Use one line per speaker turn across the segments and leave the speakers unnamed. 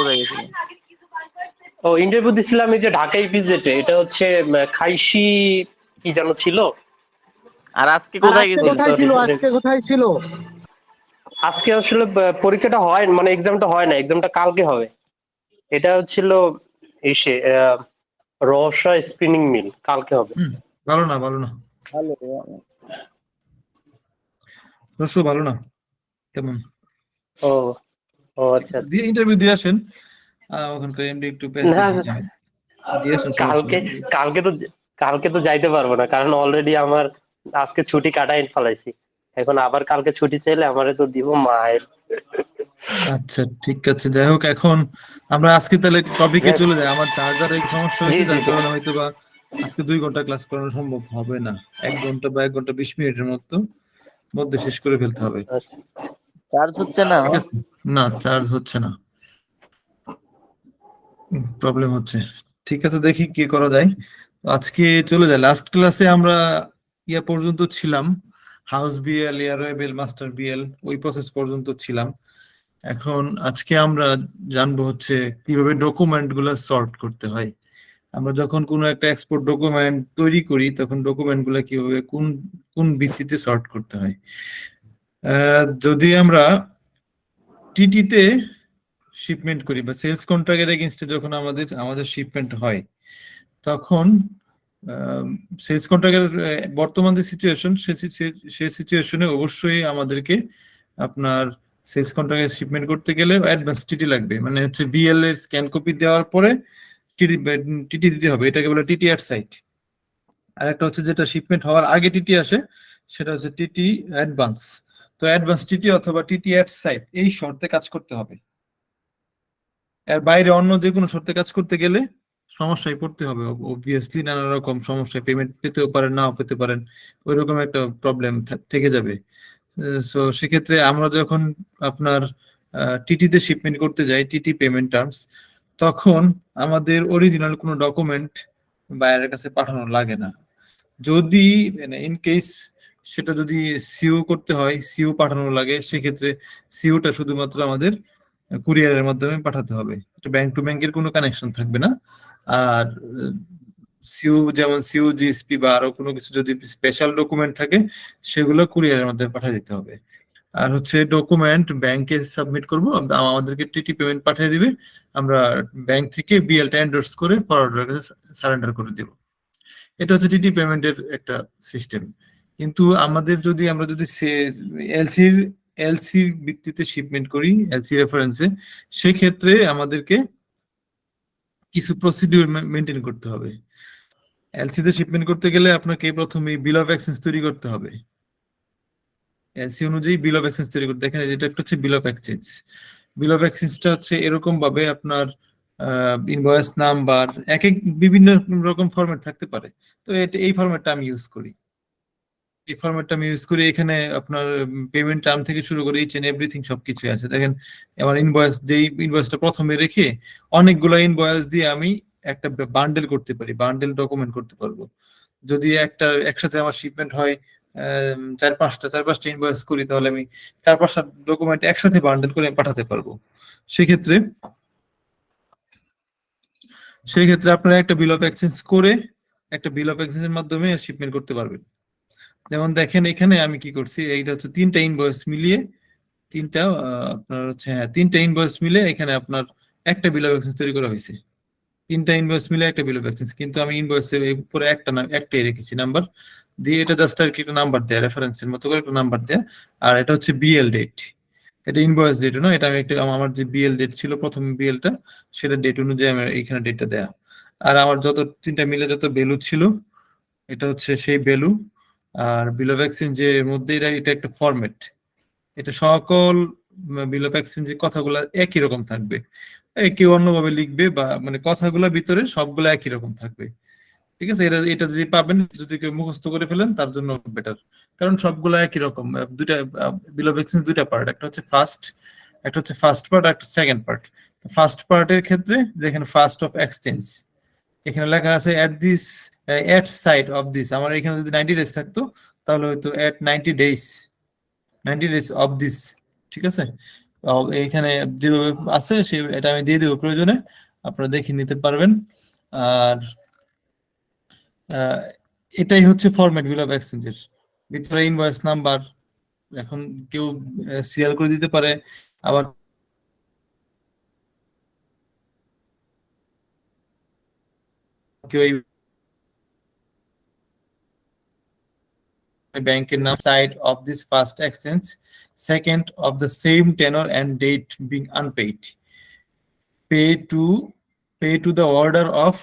কোথায় গেছিলেন?
ও ইন্টারভিউ দিছিলাম এই যে ঢাকা ইপিজেডে, এটা হচ্ছে খাইশি কি যেন ছিল।
আর আজকে
আর
কোথায়
আজকে
গেছিলেন?
কোথায় ছিল? আজকে কোথায় ছিল?
আজকে আসলে পরীক্ষাটা হয় মানে এক্সামটা হয় না, এক্সামটা কালকে হবে। এটা হচ্ছিল এসে রসা স্পিনিং মিল, কালকে হবে।
ভালো না, ভালো না,
ভালো।
রসু ভালো না তেমন।
ও ও
ঠিক
আচ্ছা
আছে,
আচ্ছা।
দিয়ে ইন্টারভিউ দিয়ে আসেন। ওখানকার এমডি একটু
না
বেশি যায়, দিয়ে আসেন, সমস্যা
কালকে
নেই।
কালকে তো কালকে তো যাইতে পারবো না, কারণ অলরেডি আমার আজকে ছুটি কাটাই ফেলাইছি। এখন আবার কালকে ছুটি চাইলে আমারে তো দিব মায়ের।
আচ্ছা ঠিক আছে, যাই হোক, এখন আমরা আজকে তাহলে টপিকে
যাই-
চলে যাই। আমার চার্জারে সমস্যা
জি
হয়েছে,
জি
যার
জি।
কারণে হয়তো বা আজকে 2 ঘন্টা ক্লাস করানো সম্ভব হবে না। 1 ঘন্টা বা 1 ঘন্টা 20 মিনিটের মধ্যে শেষ করে ফেলতে হবে।
আচ্ছা।
চার্জ হচ্ছে না
ঠিক
আমার।
আছে, না চার্জ হচ্ছে না, প্রবলেম হচ্ছে। ঠিক আছে, দেখি কি করা যায়। আজকে চলে যায়, লাস্ট ক্লাসে আমরা ইয়া পর্যন্ত ছিলাম, হাউস বিএল, এয়ারওয়েল, মাস্টার বিএল, ওই প্রসেস পর্যন্ত ছিলাম। এখন আজকে আমরা জানবো হচ্ছে কিভাবে ডকুমেন্ট গুলা সর্ট করতে হয়। আমরা যখন কোনো একটা এক্সপোর্ট ডকুমেন্ট তৈরি করি, তখন ডকুমেন্ট গুলা কিভাবে কোন কোন ভিত্তিতে সর্ট করতে হয়। যদি আমরা টিটিতে শিপমেন্ট করি বা সেলস কন্ট্রাক্টের এগেইনস্টে যখন আমাদের শিপমেন্ট হয়, তখন সেলস কন্ট্রাক্টের বর্তমান যে সিচুয়েশন, সেই সিচুয়েশনে অবশ্যই আমাদেরকে আপনার সেলস কন্ট্রাক্টে শিপমেন্ট করতে গেলে অ্যাডভান্স টিটি লাগবে। মানে হচ্ছে বিএল এর স্ক্যান কপি দেওয়ার পরে টিটি টিটি দিতে হবে, এটাকে বলে টিটি অ্যাট সাইট। আর একটা হচ্ছে যেটা শিপমেন্ট হওয়ার আগে টিটি আসে, সেটা হচ্ছে টিটি অ্যাডভান্স। তো অ্যাডভান্স টিটি অথবা টিটি অ্যাট সাইট এই শর্তে কাজ করতে হবে। এর বাইরে অন্য যে কোনো শর্তে কাজ করতে গেলে সমস্যায় পড়তে হবে। অবভিয়াসলি নানা রকম সমস্যায় পেমেন্ট পেতেও পারেন, নাও পেতে পারেন, ওইরকম একটা প্রবলেম থেকে যাবে। সো সেক্ষেত্রে আমরা যখন আপনার টিটিতে শিপমেন্ট করতে যাই, টিটি পেমেন্ট টার্মস, তখন আমাদের অরিজিনাল কোনো ডকুমেন্ট বাইরের কাছে পাঠানো লাগে না। যদি ইন কেস সেটা যদি সিও করতে হয়, সিও পাঠানো লাগে, সেক্ষেত্রে সিওটা শুধুমাত্র আমাদের কুরিয়ারের মাধ্যমে পাঠাতে হবে, এটা ব্যাংক টু ব্যাংকের কোনো কানেকশন থাকবে না। আর সিও যেমন সিও জিএসপি বা আরো কোনো কিছু যদি স্পেশাল ডকুমেন্ট থাকে, সেগুলো কুরিয়ারের মাধ্যমে পাঠিয়ে দিতে হবে। আর হচ্ছে ডকুমেন্ট ব্যাংকে সাবমিট করব, আমাদেরকে টিটি পেমেন্ট পাঠিয়ে দিবে, আমরা ব্যাংক থেকে বিএলটা এন্ডোর্স করে ফরওয়ার্ডারের কাছে সারেন্ডার করে দিব। এটা হচ্ছে টিটি পেমেন্টের একটা সিস্টেম। কিন্তু আমরা যদি এলসির এলসির ভিত্তিতে শিপমেন্ট করি, এলসি রেফারেন্সে, সেক্ষেত্রে আমাদেরকে কিছু প্রসিডিউর মেনটেন করতে হবে। এলসি তে শিপমেন্ট করতে গেলে আপনাকে প্রথমে বিল অফ এক্সচেঞ্জ তৈরি করতে হবে। এলসি অনুযায়ী বিল অফ এক্সচেঞ্জ তৈরি করতে, এখানে যেটা একটা হচ্ছে bill of exchange. Bill of এক্সচেঞ্জটা হচ্ছে এরকম ভাবে আপনার ইনভয়েস নাম্বার, এক এক বিভিন্ন রকম ফরম্যাট থাকতে পারে। তো এই ফরম্যাটটা আমি ইউজ করি। এখানে আপনার পেমেন্ট টার্ম থেকে শুরু করে ইচ এন্ড এভরিথিং সবকিছু আছে। দেখেন, আমার যেই ইনভয়েসটা প্রথমে রেখে অনেকগুলো ইনভয়েস দিয়ে আমি একটা বান্ডেল করতে পারি, বান্ডেল ডকুমেন্ট করতে পারবো। যদি একসাথে আমার শিপমেন্ট হয় 4-5টা ইনভয়েস করি, তাহলে আমি 4-5টা ডকুমেন্ট একসাথে বান্ডেল করে পাঠাতে পারবো। সেক্ষেত্রে আপনারা একটা বিল অফ এক্সচেঞ্জ করে একটা বিল অফ এক্সচেঞ্জের মাধ্যমে শিপমেন্ট করতে পারবেন। যেমন দেখেন, এখানে আমি কি করছি, এইটা হচ্ছে 3টা ইনভয়েস মিলিয়ে, তিনটা ইনভয়েস মিলে এখানে আপনার একটা বিল অফ এক্সচেঞ্জ তৈরি করা হয়েছে। 3টা ইনভয়েস মিলে একটা বিল অফ এক্সচেঞ্জ, কিন্তু আমি ইনভয়েসের উপরে একটাই রেখেছি নাম্বার দিয়ে, এটা জাস্ট আর কি একটা নাম্বার দেয়া, রেফারেন্সের মতো করে একটা নাম্বার দেয়া। আর এটা হচ্ছে বিএল ডেট, এটা ইনভয়েস ডেট না, এটা আমি আমার যে বিএল ডেট ছিল প্রথম বিএলটা, সেটা ডেট অনুযায়ী আমি এখানে ডেটটা দেয়া। আর আমার যত 3টা মিলে যত ভ্যালু ছিল, এটা হচ্ছে সেই ভ্যালু। আর বিল অফ এক্সচেঞ্জের মধ্যে এটা একটা ফরম্যাট, এটা সকল বিল অফ এক্সচেঞ্জের কথাগুলো একই রকম থাকবে। কেউ অন্যভাবে লিখবে বা মানে কথাগুলোর ভিতরে সবগুলো একই রকম থাকবে। ঠিক আছে, এটা যদি পাবেন, যদি কেউ মুখস্থ করে ফেলেন তার জন্য বেটার, কারণ সবগুলো একই রকম। দুইটা বিল অফ এক্সচেঞ্জ, দুইটা পার্ট, একটা হচ্ছে ফার্স্ট পার্ট আর একটা সেকেন্ড পার্ট। ফার্স্ট পার্টের ক্ষেত্রে দেখেন, ফার্স্ট অফ এক্সচেঞ্জ, এখানে লেখা আছে এট সাইড অফ দিস। আমার এখানে যদি 90 ডেজ থাকতো, তাহলে হয়তো এট 90 ডেজ অফ দিস। ঠিক আছে, এখানে যেভাবে আছে সে এটা আমি দিয়ে দেবো, প্রয়োজনে আপনারা দেখে নিতে পারবেন। আর আহ, এটাই হচ্ছে ফরম্যাট বিল অফ এক্সচেঞ্জের ভিতরে ইনভয়েস নাম্বার। এখন কেউ সিরিয়াল করে দিতে পারে, আবার কেউ এই ব্যাংকের নাম, sight of this first exchange, second of the same tenor and date being unpaid, pay to the order of,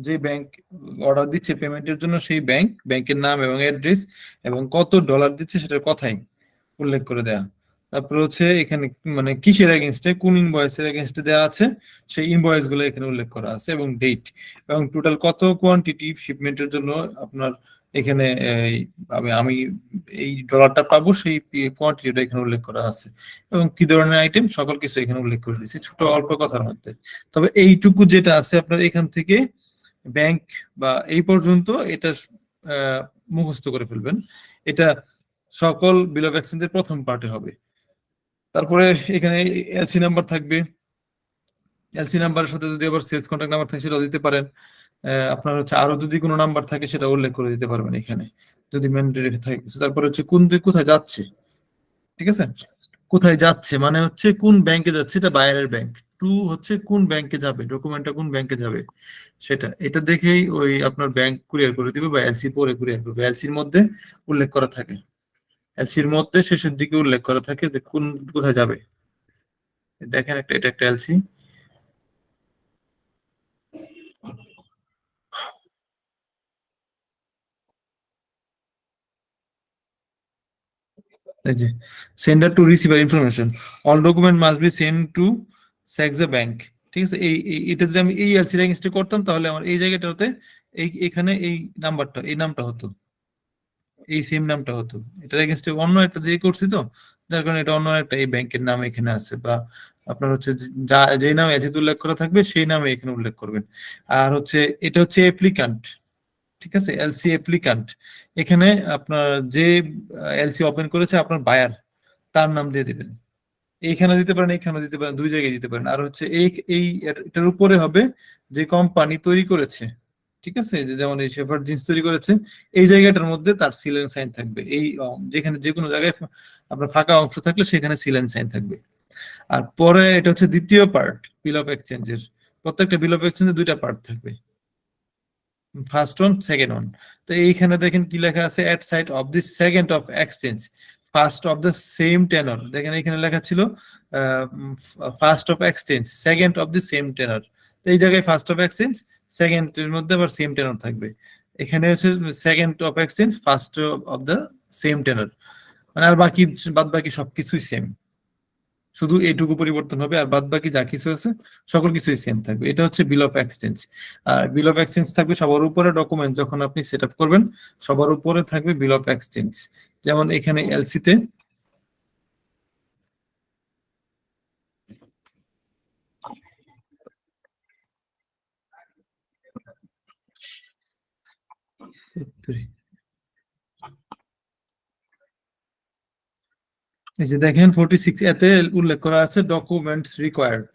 যে ব্যাংক অর্ডার দিচ্ছে পেমেন্টের জন্য সেই ব্যাংকের নাম এবং অ্যাড্রেস এবং কত ডলার দিচ্ছে সেটার কথাই উল্লেখ করে দেয়া। তারপর হচ্ছে এখানে মানে কিসের এগেনস্টে, কোন ইনভয়েসের এগেনস্টে দেওয়া আছে সেই ইনভয়েস গুলো এখানে উল্লেখ করা আছে এবং ডেট এবং টোটাল কত কোয়ান্টিটি শিপমেন্টের জন্য আপনার এখানে আমি এই ডলারটা পাবো সেই কোয়ান্টিটিটা এখানে উল্লেখ করা আছে এবং কি ধরনের আইটেম সকল কিছু এখানে উল্লেখ করে দিয়েছি ছোট অল্প কথার মধ্যে। তবে এইটুকু যেটা আছে আপনার এখান থেকে ব্যাংক বা এই পর্যন্ত এটা মুখস্থ করে ফেলবেন। এটা সকল বিল অফ এক্সচেঞ্জের প্রথম পার্টে হবে। তারপরে এখানে এলসি নাম্বার থাকবে, এলসি নাম্বারের সাথে যদি আবার সেলস কন্ট্যাক্ট নাম্বার থাকে সেটাও দিতে পারেন। আপনার হচ্ছে আরো যদি কোনো নাম্বার থাকে সেটা উল্লেখ করে দিতে পারবেন এখানে যদি ম্যান্ডেটরি থাকে। তারপরে হচ্ছে কোথায় যাচ্ছে, ঠিক আছে, কোথায় যাচ্ছে মানে হচ্ছে কোন ব্যাংকে যাচ্ছে, এটা বায়ারের ব্যাংক। টু হচ্ছে কোন ব্যাংকে যাবে, ডকুমেন্টটা কোন ব্যাংকে যাবে সেটা, এটা দেখেই ওই আপনার ব্যাংক কুরিয়ার করে দিবে বা এলসি পরে কুরিয়ার করবে। এলসির মধ্যে উল্লেখ করা থাকে, এলসির মধ্যে শেষের দিকে উল্লেখ করা থাকে যে কোথায় যাবে। দেখেন এটা একটা এলসি, এই যে sender to receiver information, all document must be send to স্যাকজা ব্যাংক। ঠিক আছে, এটা যদি আমি এই এলসি রেজিস্টার করতাম তাহলে আমার এই জায়গাটাতে এখানে এই নাম্বারটা, এই নামটা হতো, এই সেম নামটা হতো। এটার এগেইনস্টে অন্য একটা দিয়ে করছি তো, যার কারণে এটা অন্য একটা এই ব্যাংকের নাম এখানে আছে। বা আপনার হচ্ছে যে নামে এলসিতে উল্লেখ করা থাকবে সেই নামে এখানে উল্লেখ করবেন। আর হচ্ছে এটা হচ্ছে অ্যাপ্লিক্যান্ট, ঠিক আছে, এলসি অ্যাপ্লিক্যান্ট। এখানে আপনার যে এলসি ওপেন করেছে আপনার বায়ার, তার নাম দিয়ে দিবেন। এইখানে দিতে পারেন, এইখানে দিতে পারেন, দুই জায়গায় দিতে পারেন। আর হচ্ছে এটার উপরে হবে যে কোম্পানি তৈরি করেছে, ঠিক আছে, যে যেমন এই শেফার্ড জিন্স তৈরি করেছে, এই জায়গাটার মধ্যে তার সিল এন্ড সাইন থাকবে। এই যেখানে যে কোনো জায়গায় আপনার ফাঁকা অংশ থাকলে সেখানে সিল এন্ড সাইন থাকবে। আর পরে এটা হচ্ছে দ্বিতীয় পার্ট বিল অফ এক্সচেঞ্জের। প্রত্যেকটা বিল অফ এক্সচেঞ্জে দুইটা পার্ট থাকবে, ফার্স্ট ওয়ান সেকেন্ড ওয়ান। তো এইখানে দেখেন কি লেখা আছে, at sight of the second of exchange first of the same tenor. দেখেন এখানে লেখা ছিল first of exchange second of the same tenor. এই জায়গায় ফার্স্ট অফ এক্সচেঞ্জ, সেকেন্ড এর মধ্যে আবার সেম টেনর থাকবে। এখানে হচ্ছে second of exchange first of the same tenure, মানে আর বাদ বাকি সবকিছুই সেম, শুধু এইটুকু পরিবর্তন হবে আর বাদ বাকি যা কিছু আছে সকল কিছুই সেম থাকবে। এটা হচ্ছে বিল অফ এক্সচেঞ্জ। আর বিল অফ এক্সচেঞ্জ থাকবে সবার উপরে, ডকুমেন্ট যখন আপনি সেট আপ করবেন সবার উপরে থাকবে বিল অফ এক্সচেঞ্জ। যেমন এখানে এলসিতে এই যে দেখেন 46 এতে উল্লেখ করা আছে ডকুমেন্টস রিকোয়ার্ড।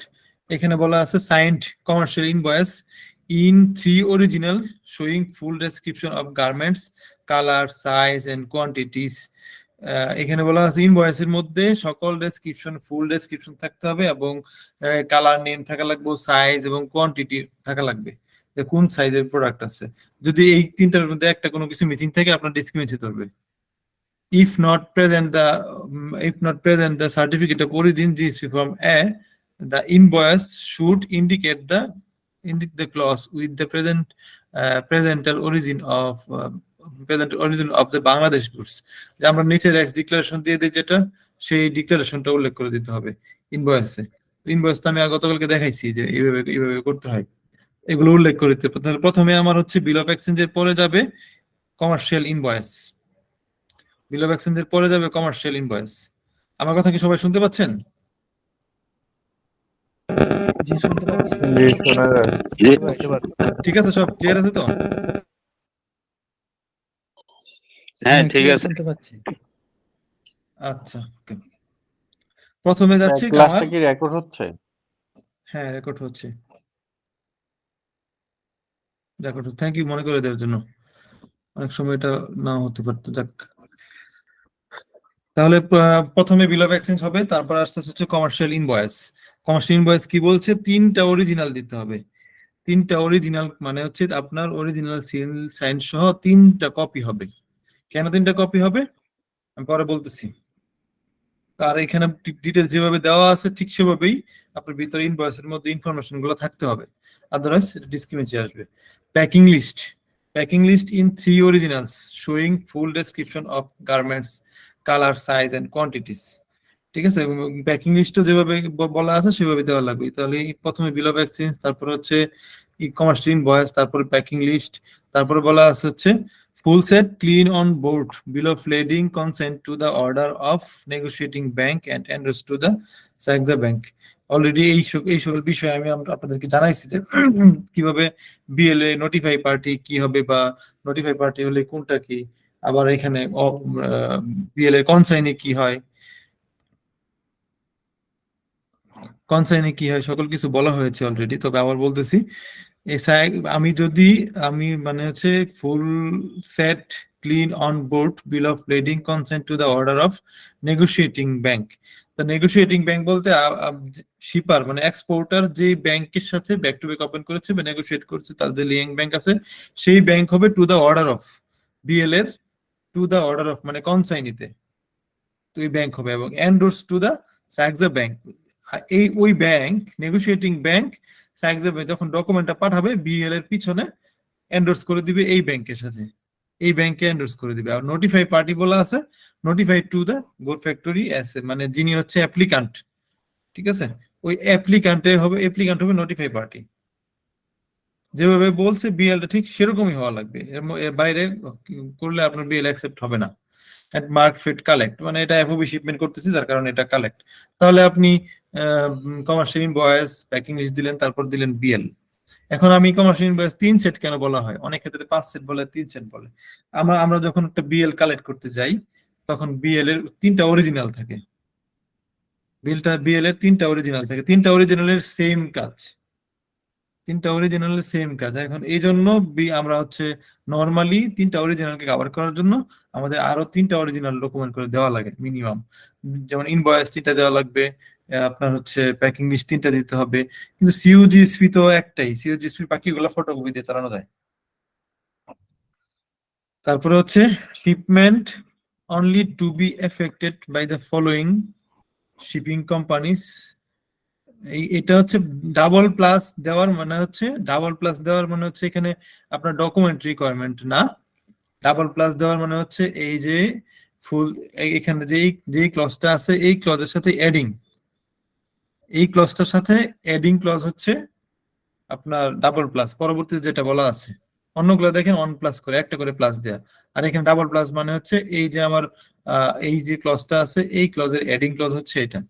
এখানে বলা আছে signed commercial invoice in 3 original showing full description of garments, colour, size and quantities. এখানে বলা আছে ইনভয়েসের মধ্যে সকল ডেসক্রিপশন, ফুল ডেসক্রিপশন থাকতে হবে এবং কালার নেম থাকা লাগবে, সাইজ এবং কোয়ান্টিটি থাকা লাগবে, যে কোন সাইজের প্রোডাক্ট আছে। যদি এই তিনটার মধ্যে একটা কোনো কিছু মিসিং থাকে আপনার ডিসক্রিমিনেট হতে হবে। If not present the certificate of origin GSP form A, the invoice should indicate the clause with the presental origin of the Bangladesh goods. যে আমরা নিচের এক্স ডিক্লারেশন দিয়ে দিই যেটা, সেই ডিক্লারেশনটা উল্লেখ করে দিতে হবে ইনভয়েসে। ইনভয়েস তো আমি গতকালকে দেখাইছি যে এইভাবে করতে হয়, এগুলো উল্লেখ করে দিতে হবে। তাহলে প্রথমে আমার হচ্ছে বিল অফ এক্সচেঞ্জের পরে যাবে কমার্শিয়াল ইনভয়েস, বিল অফ এক্সচেঞ্জের পরে যাবে কমার্শিয়াল ইনভয়েস। আমার কথা কি সবাই শুনতে পাচ্ছেন?
জি শুনতে পাচ্ছি।
জি শোনা যায়।
ঠিক আছে, সব ক্লিয়ার আছে তো?
হ্যাঁ ঠিক
clear
আছে।
শুনতে পাচ্ছি।
আচ্ছা, okay. প্রথমে যাচ্ছে
ক্লাসটা
কামাল।
কি রেকর্ড হচ্ছে?
হ্যাঁ, রেকর্ড হচ্ছে। রেকর্ড, থ্যাংক ইউ মনে করে দেওয়ার জন্য। অনেক সময় এটা না হতে পারতো, যাক। তাহলে প্রথমে বিল অফ এক্সচেঞ্জ হবে, তারপর আস্তে আস্তে কমার্শিয়াল ইনভয়েস। কমার্শিয়াল ইনভয়েস কি বলছে? 3টা অরিজিনাল দিতে হবে। 3টা অরিজিনাল মানে হচ্ছে আপনার অরিজিনাল সিল সাইন সহ 3টা কপি হবে। কেন 3টা কপি হবে আমি পরে বলতেছি। আর এখানে ডিটেলস যেভাবে দেওয়া আছে ঠিক সেভাবেই আপনার ভিতরে ইনভয়েসের মধ্যে ইনফরমেশন গুলো থাকতে হবে, আদারওয়াইজ ডিসক্রিমিনেন্সি আসবে। Packing list, packing list in 3 originals showing full description of garments, colour, size and quantities. ঠিক আছে, প্যাকিং লিস্টও যেভাবে বলা আছে সেভাবে দেওয়া লাগবে। তাহলে প্রথমে বিল অফ এক্সচেঞ্জ, তারপর হচ্ছে ই কমার্স ইনভয়েস, তারপরে প্যাকিং লিস্ট, তারপরে বলা আছে হচ্ছে full set clean on board, bill of lading, consent to the order of negotiating bank and endorse to the স্যাগজা ব্যাংক। অলরেডি এই সকল বিষয়ে আমি আপনাদেরকে জানাইছি যে কিভাবে বিএলএ নোটিফাই পার্টি কি হবে, বা নোটিফাই পার্টি হলে কোনটা কি, আবার এখানে বিএলএ কনসাইনে কি হয়, কনসাইনে কি হয়, সকল কিছু বলা হয়েছে অলরেডি। তবে আবার বলতেছি, আমি যদি মানে হচ্ছে full set clean on board, bill of lading, consent to the order of negotiating bank. তো নেগোশিয়েটিং ব্যাংক বলতে শিপার মানে এক্সপোর্টার যে ব্যাংকের সাথে ব্যাক টু ব্যাক ওপেন করেছে বা নেগোশিয়েট করেছে, তার যে লিঙ্ক ব্যাংক আছে সেই ব্যাংক হবে to the order of BL এর, টু দ্য অর্ডার অফ মানে কনসাইনিতে তো এই ব্যাংক হবে, এবং এন্ডোর্স টু দ্য স্যাগজা ব্যাংক। এই ওই ব্যাংক, নেগোশিয়েটিং ব্যাংক স্যাগজা ব্যাংক যখন ডকুমেন্টটা পাঠাবে বিএল এর পিছনে এন্ডোর্স করে দিবে এই ব্যাংকের সাথে, এই ব্যাংকে এন্ডোর্স করে দিবে। আর নোটিফাই পার্টি বলা আছে notify to the good factory as, মানে যিনি হচ্ছে অ্যাপ্লিকান্ট। ঠিক আছে, ওই অ্যাপ্লিকান্ট হবে নোটিফাই পার্টি। যেভাবে বলছে বিএলটা ঠিক সেরকমই হওয়া লাগবে, এর বাইরে করলে আপনার বিএল অ্যাকসেপ্ট হবে না। মার্ক ফিট কালেক্ট মানে এটা এফওবি শিপমেন্ট করতেছি যার কারণে এটা কালেক্ট। তাহলে আপনি কমার্শিয়াল ইনভয়েস, প্যাকিং লিস্ট দিলেন, তারপর দিলেন বিএল। এখন আমি কমার্শিয়াল ইনভয়েস 3 সেট কেন বলা হয়, অনেক ক্ষেত্রে 5 সেট বলে, 3 সেট বলে। আমরা যখন একটা বিএল কালেক্ট করতে যাই তখন বিএল এর 3টা অরিজিনাল থাকে, বিএল এর 3টা অরিজিনাল থাকে, 3টা অরিজিনালের সেম কাজ, 3টা অরিজিনালের সেম কাজ। এখন এই জন্য আমরা হচ্ছে নর্মালি 3টা অরিজিনালকে কভার করার জন্য আমাদের আরো 3টা অরিজিনাল ডকুমেন্ট করে দেওয়া লাগে মিনিমাম। যেমন ইনভয়েস 3টা দেওয়া লাগবে, আপনার হচ্ছে প্যাকিং লিস্ট 3টা দিতে হবে। কিন্তু সিইউজিএসপি তো একটাই, সিইউজিএসপি বাকিগুলো ফটোকপি দিয়ে চালানো যায়। তারপরে হচ্ছে shipment only to be effected by the following shipping companies. এটা হচ্ছে ডাবল প্লাস দেওয়ার মানে হচ্ছে এখানে আপনার ডকুমেন্ট রিকোয়ারমেন্ট না। ডাবল প্লাস দেওয়ার মানে হচ্ছে এই যে ফুল এখানে যে ক্লজটা আছে এই ক্লজের সাথে এডিং, এই ক্লজটার সাথে এডিং ক্লজ হচ্ছে আপনার ডাবল প্লাস। পরবর্তীতে যেটা বলা আছে অন্যগুলো দেখেন অন প্লাস করে একটা করে প্লাস দেয়া, আর এখানে ডাবল প্লাস মানে হচ্ছে এই যে আমার এই যে ক্লজটা আছে এই ক্লজের এডিং ক্লজ হচ্ছে এটা।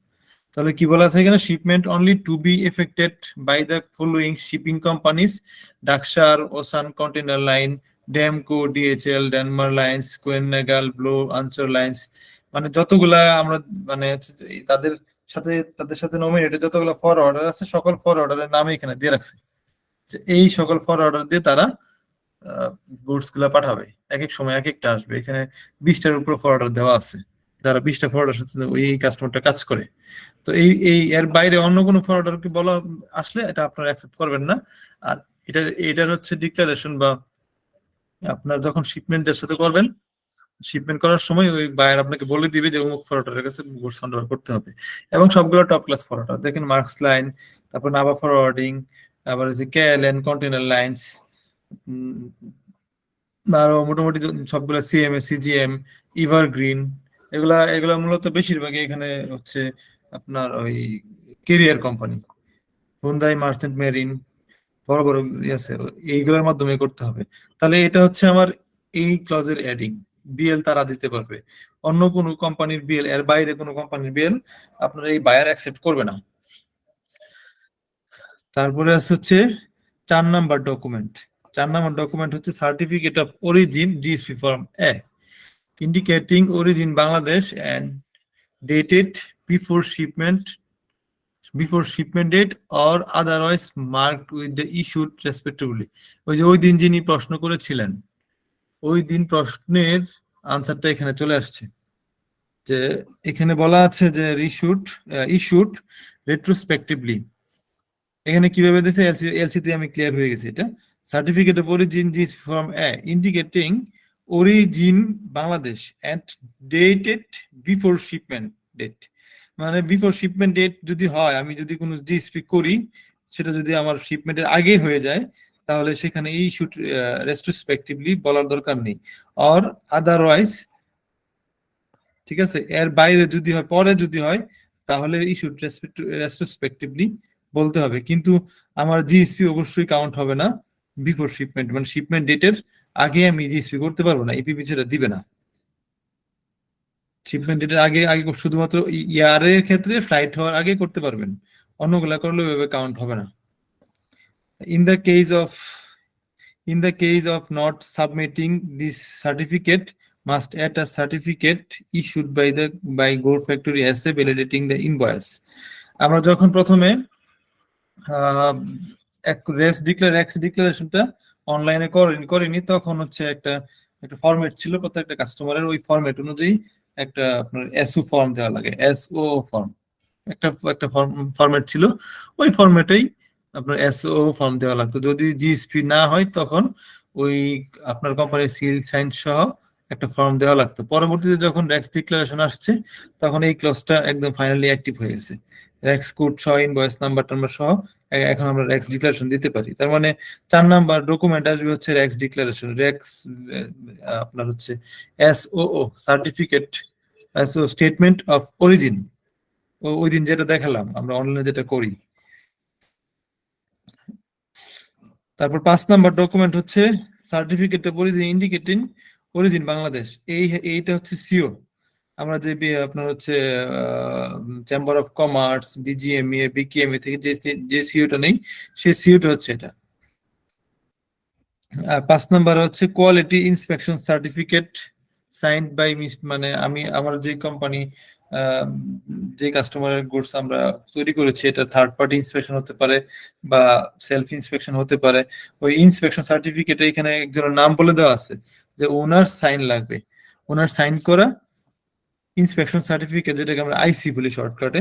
তাহলে কি বলা আছে এখানে, shipment only to be effected by the following shipping companies: Dachser, ocean container line, Damco, DHL, Danmar lines, Kuehne Nagel, Blue, Anchor lines. মানে যতগুলা আমরা মানে তাদের সাথে নমিনেটেড যতগুলো ফরওয়ার্ডার আছে সকল ফরওয়ার্ডারের নাম এখানে দিয়ে রাখছে, যে এই সকল ফরওয়ার্ডার দিয়ে তারা গুডস গুলা পাঠাবে, এক এক সময় এক একটা আসবে। এখানে 20টার উপর ফরওয়ার্ডার দেওয়া আছে, যারা 20টা ফরওয়ার্ডার সাথে ওই কাস্টমারটা কাজ করে। তো এই এর বাইরে অন্য কোনো ফরওয়ার্ডারকে বলা আসলে এটা আপনারা অ্যাকসেপ্ট করবেন না। আর এটার হচ্ছে ডিক্লারেশন বা আপনার যখন শিপমেন্টের সাথে করবেন, শিপমেন্ট করার সময় ওই বায়ার আপনাকে বলে দিবে যে অমুক ফরওয়ার্ডারের কাছে গুডস হ্যান্ড করতে হবে। এবং সবগুলো টপ ক্লাস ফরওয়ার্ডার দেখেন, মার্কস লাইন, তারপর নাভা ফরওয়ার্ডিং, আবার যে কেএলএন কন্টেনার লাইন্স, আরো মোটামুটি সবগুলো সিএমএ, সিজিএম, ইভারগ্রিন, এগুলা মূলত বেশিরভাগই এখানে হচ্ছে আপনার ওই career company, Hyundai, merchant marine, বড় বড় আছে, এইগুলোর মাধ্যমে করতে হবে। তাহলে এটা হচ্ছে আমার এই ক্লজের এডিং, বিএল তারা দিতে পারবে। অন্য কোনো কোম্পানির বিএল, এর বাইরে কোনো কোম্পানির বিএল আপনার এই বায়ার অ্যাকসেপ্ট করবে না। তারপরে আছে হচ্ছে 4 নাম্বার ডকুমেন্ট। 4 নাম্বার ডকুমেন্ট হচ্ছে certificate of origin, GSP form A, indicating origin Bangladesh and dated before shipment date or otherwise marked with the issued respectively. ওই দিন যিনি প্রশ্ন করেছিলেন ওই দিন প্রশ্নের আনসারটা এখানে চলে আসছে, যে এখানে বলা আছে যে ইস্যুড রেট্রোস্পেক্টিভলি। এখানে কিভাবে দিয়েছে এলসি তে আমি ক্লিয়ার হয়ে গেছি। এটা certificate of origin is from indicating origin Bangladesh and dated before shipment date. মানে বিফোর শিপমেন্ট ডেট যদি হয়, আমি যদি কোনো জিএসপি করি সেটা যদি আমার শিপমেন্টের আগে হয়ে যায় তাহলে সেখানে এই শুড রেট্রোস্পেক্টিভলি বলার দরকার নেই। অর আদারওয়াইজ, ঠিক আছে, এর বাইরে যদি হয়, পরে যদি হয় তাহলে ইস্যুড রেট্রোস্পেক্টিভলি বলতে হবে। কিন্তু আমার জিএসপি অবশ্যই কাউন্ট হবে না বিফোর শিপমেন্ট, মানে শিপমেন্ট ডেটের আগে আমি জিএসপি করতে পারবো না, ইপিপি সেটা দিবে না। শিপমেন্ট ডেটের আগে আগে শুধুমাত্র ইয়ারের ক্ষেত্রে ফ্লাইট হওয়ার আগে করতে পারবেন, অন্যগুলা করলে ওইভাবে কাউন্ট হবে না। In the case of not submitting this certificate, must add a certificate issued by Go Factory SA validating the invoice. আমরা যখন প্রথমে রেক্স ডিক্লারেশনটা অনলাইনে করিনি তখন হচ্ছে একটা ফরম্যাট ছিল প্রত্যেকটা কাস্টমারের, ওই ফরম্যাট অনুযায়ী একটা আপনার এসও ফর্ম দেওয়া লাগে, এসও ফর্ম একটা ফরম্যাট ছিল, ওই ফরম্যাটেই আপনার এসও ফর্ম দেওয়া লাগতো। যদি জিএসপি না হয় তখন ওই আপনার কোম্পানির সিল সাইন সহ একটা ফর্ম দেওয়া লাগতো। পরবর্তীতে যখন রেক্স ডিক্লারেশন আসছে তখন এই ক্লজটা একদম ফাইনালি অ্যাক্টিভ হয়ে গেছে, রেক্স কোড সহ ইনভয়েস নাম্বার সহ এখন আমরা রেক্স ডিক্লারেশন দিতে পারি। তার মানে 4 নাম্বার ডকুমেন্ট আসবে হচ্ছে রেক্স ডিক্লারেশন, রেক্স আপনার হচ্ছে SO certificate, SO statement of origin, ওই দিন যেটা দেখালাম আমরা অনলাইনে যেটা করি। তারপর 5 নাম্বার ডকুমেন্ট হচ্ছে certificate of origin indicating origin Bangladesh. এইটা হচ্ছে সিও, আমরা যে আপনার হচ্ছে chamber of commerce, BGMEA, BKMEA থেকে যে সিওটা নেই সেই সিওটা হচ্ছে এটা। আর 5 নাম্বার হচ্ছে quality inspection certificate signed by মানে আমার যে কোম্পানি যে কাস্টমারের গুডস আমরা তৈরি করেছি এটা থার্ড পার্টি ইন্সপেকশন হতে পারে বা সেলফ ইন্সপেকশন হতে পারে। ওই ইন্সপেকশন সার্টিফিকেটে এখানে একজনের নাম বলে দেওয়া আছে যে ওনার সাইন লাগবে, ওনার সাইন করা ইন্সপেকশন সার্টিফিকেট, যেটাকে আমরা আইসি বলি শর্টকাটে,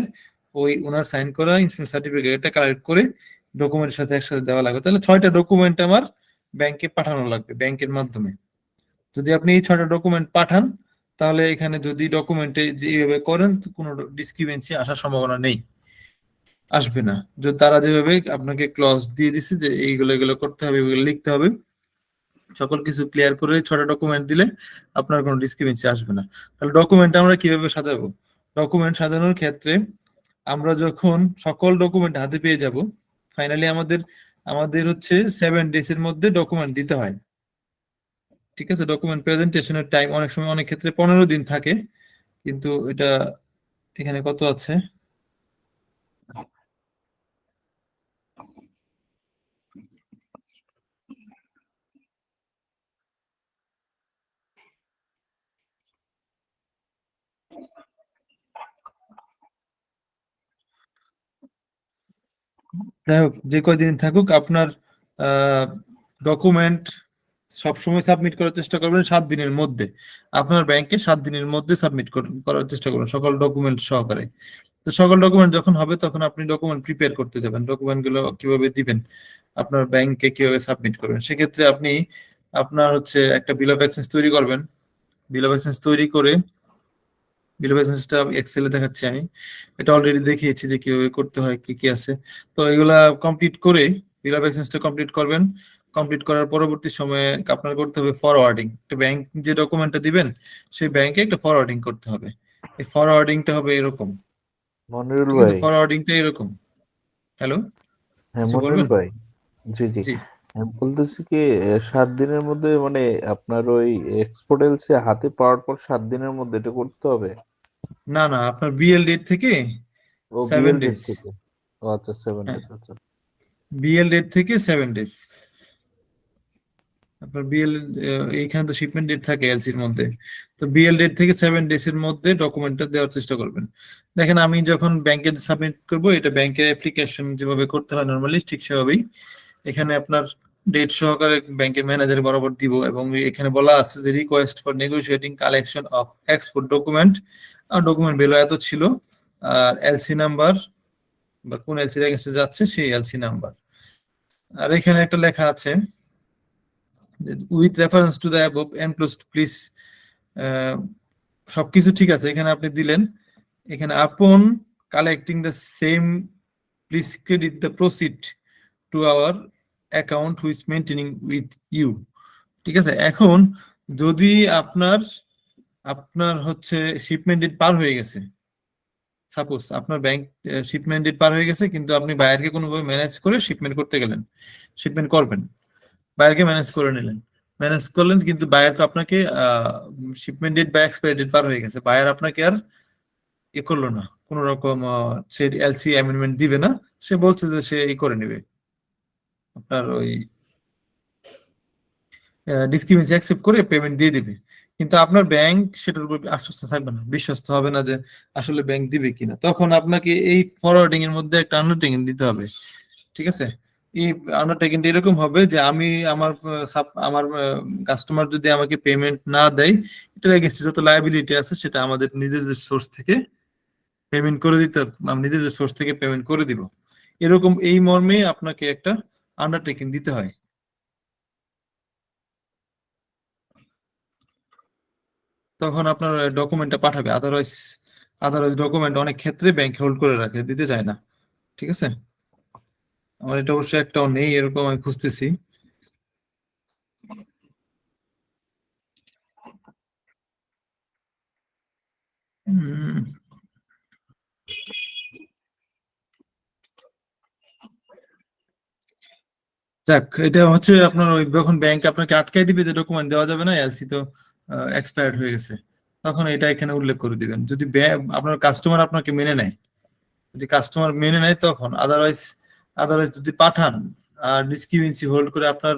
ওই ওনার সাইন করা ইন্সপেকশন সার্টিফিকেটটা কালেক্ট করে ডকুমেন্টের সাথে একসাথে দেওয়া লাগবে। তাহলে 6টা ডকুমেন্ট আমার ব্যাংকে পাঠানো লাগবে ব্যাংকের মাধ্যমে। যদি আপনি এই 6টা ডকুমেন্ট পাঠান তাহলে এখানে যদি ডকুমেন্টে যেভাবে করেন কোনো ডিসক্রিপেন্সি আসার সম্ভাবনা নেই, আসবে না। যদি তারা যেভাবে আপনাকে ক্লজ দিয়ে দিছে যে এগুলো করতে হবে, এগুলো লিখতে হবে, সকল কিছু ক্লিয়ার করে 6টা ডকুমেন্ট দিলে আপনার কোনো ডিসক্রিপেন্সি আসবে না। তাহলে ডকুমেন্ট আমরা কিভাবে সাজাবো? ডকুমেন্ট সাজানোর ক্ষেত্রে আমরা যখন সকল ডকুমেন্ট হাতে পেয়ে যাব, ফাইনালি আমাদের হচ্ছে 7 ডেজ এর মধ্যে ডকুমেন্ট দিতে হয়। ঠিক আছে, ডকুমেন্ট প্রেজেন্টেশনের টাইম অনেক সময় অনেক ক্ষেত্রে 15 দিন থাকে, কিন্তু এটা এখানে কত আছে? যাই হোক, যে কয়দিন থাকুক আপনার ডকুমেন্ট সবসময় সাবমিট করার চেষ্টা করবেন 7 দিনের মধ্যে। আপনার ব্যাংকে 7 দিনের মধ্যে সাবমিট করার চেষ্টা করুন সকল ডকুমেন্ট সহকারে। তো সকল ডকুমেন্ট যখন হবে তখন আপনি ডকুমেন্ট প্রিপেয়ার করতে যাবেন, ডকুমেন্ট গুলো কিভাবে দিবেন, আপনার ব্যাংকে কিভাবে সাবমিট করবেন। সেক্ষেত্রে আপনি আপনার হচ্ছে একটা বিল অফ এক্সচেঞ্জ তৈরি করবেন। বিল অফ এক্সচেঞ্জ তৈরি করে, বিল অফ এক্সচেঞ্জটা এক্সেলে দেখাচ্ছি আমি, এটা অলরেডি দেখিয়েছি যে কিভাবে করতে হয়, কি কি আছে। তো এগুলা কমপ্লিট করে বিল অফ এক্সচেঞ্জটা কমপ্লিট করবেন। কমপ্লিট করার পরবর্তী সময়ে আপনার করতে হবে ফরওয়ার্ডিং। একটা ব্যাংক যে ডকুমেন্টটা দিবেন সেই ব্যাংকে একটা ফরওয়ার্ডিং করতে হবে। এই ফরওয়ার্ডিংটা হবে এরকম,
মনিরুল
ঠিক আছে,
ভাই।
ফরওয়ার্ডিংটা এরকম। হ্যালো,
হ্যাঁ
কিছু
মনিরুল
বলবেন?
ভাই, জি জি,
জি,
আমি বলতেছি কি 7 দিনের মধ্যে মানে আপনার ওই এক্সপোর্ট এলসি হাতে পাওয়ার পর 7 দিনের মধ্যে এটা করতে হবে?
না না, আপনার বিএল ডেট থেকে
ও
7
বিএল ডেট
ডেজ।
থেকে? ও আচ্ছা 7
হ্যাঁ,
ডেজ, আচ্ছা।
বিএল ডেট থেকে 7 ডেজ। আপনার বিএল এইখানে তো শিপমেন্ট ডেট থাকে এলসির মধ্যে, তো বিএল ডেট থেকে 7 ডেজ এর মধ্যে ডকুমেন্টটা দেওয়ার চেষ্টা করবেন। দেখেন আমি যখন ব্যাংকে সাবমিট করব, এটা ব্যাংকের অ্যাপ্লিকেশন যেভাবে করতে হয় নর্মালি ঠিক সেভাবেই এখানে আপনার ডেট সহকারে ব্যাংকের ম্যানেজার বরাবর দিব, এবং এখানে বলা আছে যে request for negotiating collection of export document, আর ডকুমেন্ট ভ্যালু এত ছিল, আর এলসি নাম্বার বা কোন এলসি এগেইনস্টে যাচ্ছে সেই এলসি নাম্বার। আর এখানে একটা লেখা আছে with reference to the above enclosed please, সবকিছু ঠিক আছে এখানে আপনি দিলেন। এখানে upon collecting the same please credit the proceed to our account which maintaining with you. ঠিক আছে, এখন যদি আপনার আপনার হচ্ছে শিপমেন্ট ডেট পার হয়ে গেছে, সাপোজ আপনার ব্যাংক শিপমেন্ট ডেট পার হয়ে গেছে, কিন্তু আপনি বায়ারকে কোনোভাবে ম্যানেজ করে শিপমেন্ট করতে গেলেন, শিপমেন্ট করবেন, বায়ারকে ম্যানেজ করে নিলেন, ম্যানেজ করলেন, কিন্তু বায়ারকে আপনাকে শিপমেন্ট ডেট বা এক্সপায়ারি ডেট পার হয়ে গেছে, বায়ার আপনাকে আর করলো না, কোন রকম সে এলসি অ্যামেন্ডমেন্ট দিবে না, সে বলছে যে সে করে নেবে আপনার ওই ডিসক্রিমিনেন্সি অ্যাকসেপ্ট করে পেমেন্ট দিয়ে দিবে, কিন্তু আপনার ব্যাংক সেটার উপর আশ্বস্ত থাকবে না, বিশ্বস্ত হবে না যে আসলে ব্যাংক দিবে কিনা, তখন আপনাকে এই ফরওয়ার্ডিং এর মধ্যে একটা আন্ডারটেকিং দিতে হবে। ঠিক আছে, এই আন্ডারটেকিংটা এরকম হবে যে আমি আমার কাস্টমার যদি আমাকে পেমেন্ট না দেয়, এটার এগেইনস্টে যত লায়াবিলিটি আছে সেটা আমাদের নিজেদের সোর্স থেকে পেমেন্ট করে দিতে, আমি নিজেদের সোর্স থেকে পেমেন্ট করে দিব, এরকম এই মর্মে আপনাকে একটা আন্ডারটেকিং দিতে হয়। তখন আপনার ডকুমেন্টটা পাঠাবে, আদারওয়াইজ আদারওয়াইজ ডকুমেন্ট অনেক ক্ষেত্রে ব্যাংক হোল্ড করে রাখে, দিতে চায় না। ঠিক আছে, আমার এটা অবশ্যই একটাও নেই এরকম, আমি খুঁজতেছি। যাক, এটা হচ্ছে আপনার ওই যখন ব্যাংক আপনাকে আটকাই দিবে যে ডকুমেন্ট দেওয়া যাবে না, এলসি তো এক্সপায়ার্ড হয়ে গেছে, তখন এটা এখানে উল্লেখ করে দিবেন। যদি আপনার কাস্টমার আপনাকে মেনে নেয়, যদি কাস্টমার মেনে নেয় তখন, আদারওয়াইজ আদারওয়াইজ যদি পাঠান আর ডিসক্রিমিনেন্সি হোল্ড করে, আপনার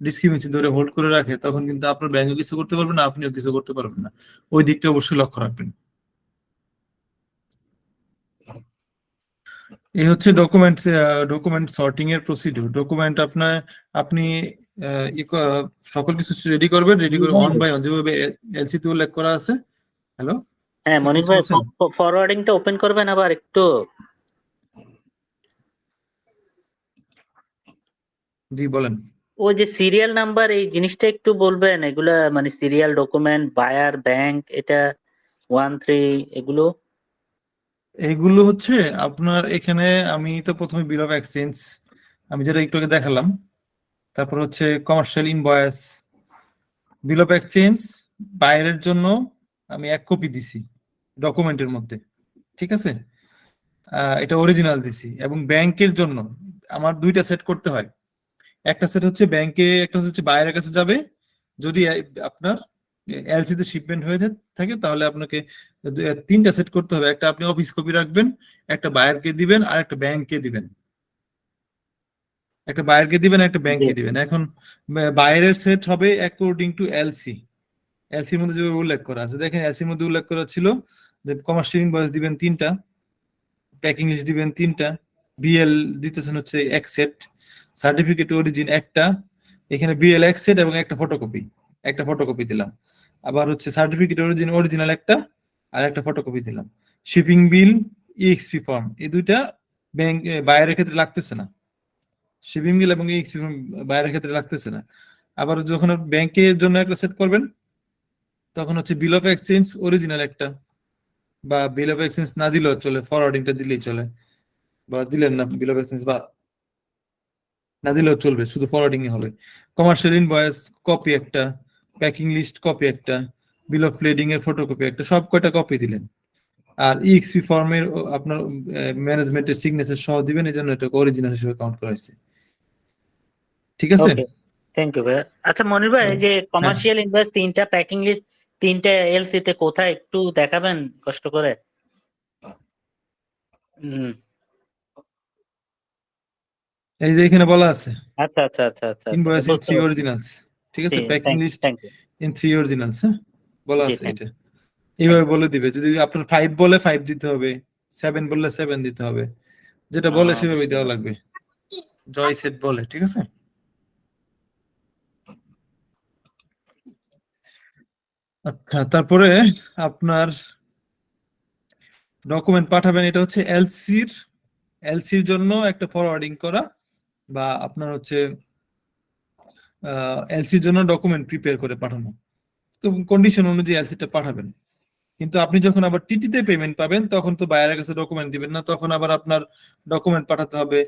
ডিসক্রিমিনেন্সি ধরে হোল্ড করে রাখে, তখন কিন্তু আপনার ব্যাংকও কিছু করতে পারবে না, আপনিও কিছু করতে পারবেন না, ওই দিকটা অবশ্যই লক্ষ্য রাখবেন। এই হচ্ছে ডকুমেন্ট সর্টিং এর প্রসিডিউর। ডকুমেন্ট আপনি সকল কিছু রেডি করবেন, রেডি করে অন বাই অন যেভাবে এলসি তে উল্লেখ করা আছে। হ্যালো,
হ্যাঁ মনির
কিছু
ভাই,
বলছেন?
ফরওয়ার্ডিংটা ওপেন করবেন আবার একটু।
জি বলেন।
ওই যে সিরিয়াল নাম্বার, এই জিনিসটা একটু বলবেন, এগুলা মানে সিরিয়াল ডকুমেন্ট, বায়ার, ব্যাংক, এটা 1-3 এগুলো।
এইগুলো হচ্ছে আপনার এখানে, আমি তো প্রথমে বিল অফ এক্সচেঞ্জ আমি যেটা একটু আগে দেখালাম, তারপর হচ্ছে commercial invoice, bill of exchange বাইরের জন্য আমি 1 কপি দিছি ডকুমেন্টের মধ্যে। ঠিক আছে, এটা অরিজিনাল দিছি, এবং ব্যাংকের জন্য আমার 2টা সেট করতে হয়, একটা সেট হচ্ছে ব্যাংকে, একটা হচ্ছে বাইরের কাছে যাবে। যদি আপনার এলসি তে শিপমেন্ট হয়ে থাকে তাহলে আপনাকে 3টা সেট করতে হবে, একটা আপনি অফিস কপি রাখবেন, একটা বায়ারকে দিবেন, আর একটা ব্যাংকে দিবেন, একটা বায়ারকে দিবেন, একটা ব্যাংকে দিবেন। এখন বাইরের সেট হবে অ্যাকর্ডিং টু এলসি, এলসির মধ্যে যেভাবে উল্লেখ করা আছে, দেখেন এলসির মধ্যে উল্লেখ করা ছিল যে কমার্শিয়াল ইনভয়েস দিবেন 3টা, প্যাকিং লিস্ট দিবেন 3টা, বিএল দিতেছেন হচ্ছে 1 সেট, সার্টিফিকেট অরিজিন একটা, এখানে বিএল 1 সেট এবং একটা ফটোকপি দিলাম, আবার হচ্ছে সার্টিফিকেট অরিজিনাল একটা, আর একটা ফটোকপি দিলাম। শিপিং বিল, ইএক্সপি ফর্ম, এই দুইটা ব্যাংক বায়ারের ক্ষেত্রে লাগতেছে না, শিপিং বিল এবং ইএক্সপি ফর্ম বায়ারের ক্ষেত্রে লাগতেছে না। আবার যখন ব্যাংকের জন্য একটা সেট করবেন, তখন হচ্ছে বিল অফ এক্সচেঞ্জ অরিজিনাল একটা, বা বিল অফ এক্সচেঞ্জ না দিলেও চলে, ফরওয়ার্ডিংটা দিলেই চলে, বা দিলেন না বিল অফ এক্সচেঞ্জ বা না দিলেও চলবে, শুধু ফরওয়ার্ডিং হবে। কমার্শিয়াল ইনভয়েস কপি একটা, প্যাকিং লিস্ট কপি একটা, বিল অফ লেডিং এর ফটোকপি একটা, সব কয়টা কপি দিলেন। আর ইএক্সপি ফর্মের আপনার ম্যানেজমেন্টের সিগনেচার সহ দিবেন, এই জন্য এটা অরিজিনাল হিসেবে কাউন্ট করা হয়েছে। ঠিক আছে,
ওকে, থ্যাংক ইউ ভাই। আচ্ছা মনির ভাই, এই যে কমার্শিয়াল ইনভয়েস 3টা, প্যাকিং লিস্ট 3টা, এলসি তে কোথায় একটু দেখাবেন কষ্ট করে?
এই যে এখানে বলা আছে
আচ্ছা আচ্ছা আচ্ছা আচ্ছা আচ্ছা,
ইনভয়েসিং
বুঝতে
3
পারছি।
অরিজিনালস। ঠিক আছে,
জি,
packing list
thank you.
In 3 originals, হ্যাঁ, বলা
জি,
আছে
থ্যাংক
এটা।
ইউ, থ্যাংক
এইভাবে
ইউ।
বলে দিবে, যদি আপনার 5 বলে 5 দিতে হবে, 7 বললে 7 দিতে হবে, যেটা বলে সেভাবে
বুঝতে
দেওয়া
পারছি।
লাগবে, জয় সেট বলে, ঠিক আছে। আচ্ছা, তারপরে আপনার ডকুমেন্ট পাঠাবেন, এটা হচ্ছে এলসির জন্য একটা ফরওয়ার্ডিং করা, বা আপনার হচ্ছে এলসির জন্য ডকুমেন্ট প্রিপেয়ার করে পাঠানো। তো কন্ডিশন অনুযায়ী এলসিটা পাঠাবেন, কিন্তু আপনি যখন আবার টিটিতে পেমেন্ট পাবেন তখন তো বায়ারের কাছে ডকুমেন্ট দিবেন না, তখন আবার আপনার ডকুমেন্ট পাঠাতে হবে।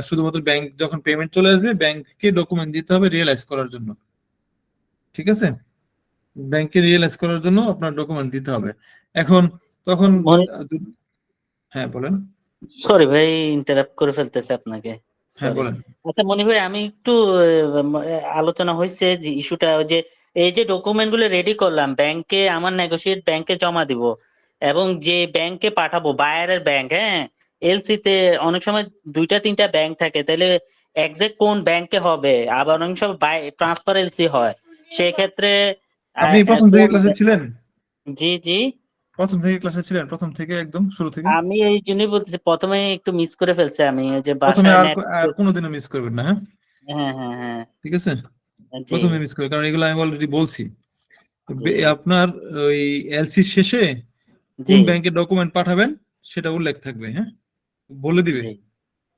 শুধুমাত্র ব্যাংক যখন পেমেন্ট চলে আসবে ব্যাংককে ডকুমেন্ট দিতে হবে রিয়েলাইজ করার জন্য, ঠিক আছে। ব্যাংকে রিয়েলাইজ করার জন্য আপনার ডকুমেন্ট দিতে হবে। এখন তখন হ্যাঁ বলেন।
সরি ভাই, ইন্টারাপ্ট করে ফেলতেছে আপনাকে,
হ্যাঁ
সরি।
বলেন।
আচ্ছা মনি ভাই, আমি একটু আলোচনা হয়েছে যে ইস্যুটা, ওই যে এই যে ডকুমেন্ট গুলো রেডি করলাম, ব্যাংকে আমার নেগোশিয়েট ব্যাংকে জমা দিব, এবং যে ব্যাংকে পাঠাবো বায়ারের ব্যাংক, হ্যাঁ, এলসি তে অনেক সময় 2-3টা ব্যাংক থাকে, তাহলে এক্সাক্ট কোন ব্যাংকে হবে, আবার অনেক সময় ট্রান্সফার এলসি হয়, সেক্ষেত্রে
আপনি প্রথম থেকে
কোন
ক্লাসে ছিলেন?
জি জি,
প্রথম থেকে ক্লাসে ছিলেন, প্রথম থেকে একদম শুরু থেকে?
আমি এই জন্যই বলতেছি, প্রথমে একটু মিস করে ফেলছি আমি, ওই যে
প্রথমে
বাসায়
আর
নেট।
আর কোনোদিনও মিস করবেন না, হ্যাঁ,
হ্যাঁ হ্যাঁ হ্যাঁ।
ঠিক আছে।
জি
প্রথমে মিস করবেন, কারণ এগুলো আমি অলরেডি বলছি।
জি
আপনার ওই এলসি শেষে
জি
কোন ব্যাংকে ডকুমেন্ট পাঠাবেন সেটা উল্লেখ থাকবে, হ্যাঁ, বলে দিবে।
জি।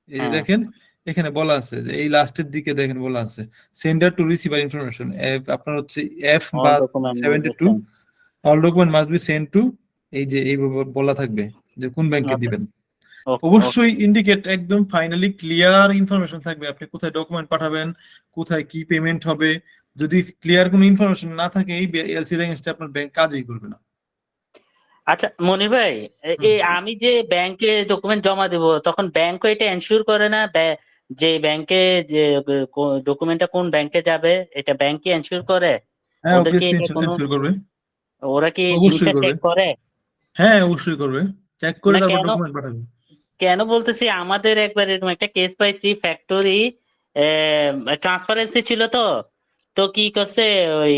এই যে
হ্যাঁ,
দেখেন, এখানে বলা আছে যে এই লাস্টের দিকে দেখেন বলা আছে সেন্ডার টু রিসিভার ইনফরমেশন, আপনার হচ্ছে এফ
অল
বা
document must be
72,
sent.
All document must be send to, এই যে এই বলা থাকবে যে কোন ব্যাংকে
ওকে
দিবেন।
ওকে ওকে।
অবশ্যই ইন্ডিকেট একদম ফাইনালি ক্লিয়ার ইনফরমেশন থাকবে, আপনি কোথায় ডকুমেন্ট পাঠাবেন, কোথায় কি পেমেন্ট হবে। যদি ক্লিয়ার কোনো ইনফরমেশন না থাকে এই এলসি এগেইনস্টে আপনার ব্যাংক কাজই করবে না।
আচ্ছা মনির ভাই,
হুম।
এই আমি যে ব্যাংকে ডকুমেন্ট জমা দেব, তখন ব্যাংকও এটা এনশিওর করে না যে ব্যাংকে যে ডকুমেন্টটা কোন ব্যাংকে যাবে, এটা ব্যাংকই এনশিওর করে?
হ্যাঁ,
ওদের কি
অবভিয়াসলি
এটা কোনো,
এনশিওর করবে।
ওরা কি
অবশ্যই
জিনিসটা
করবে।
চেক করে?
হ্যাঁ, অবশ্যই করবে, চেক করে
না
তারপর
কেন,
ডকুমেন্ট পাঠাবে।
কেন বলতেছি, আমাদের একবার এরকম একটা কেস পাইছি, ফ্যাক্টরি ট্রান্সপারেন্সি ছিল তো, তো কি করছে, ওই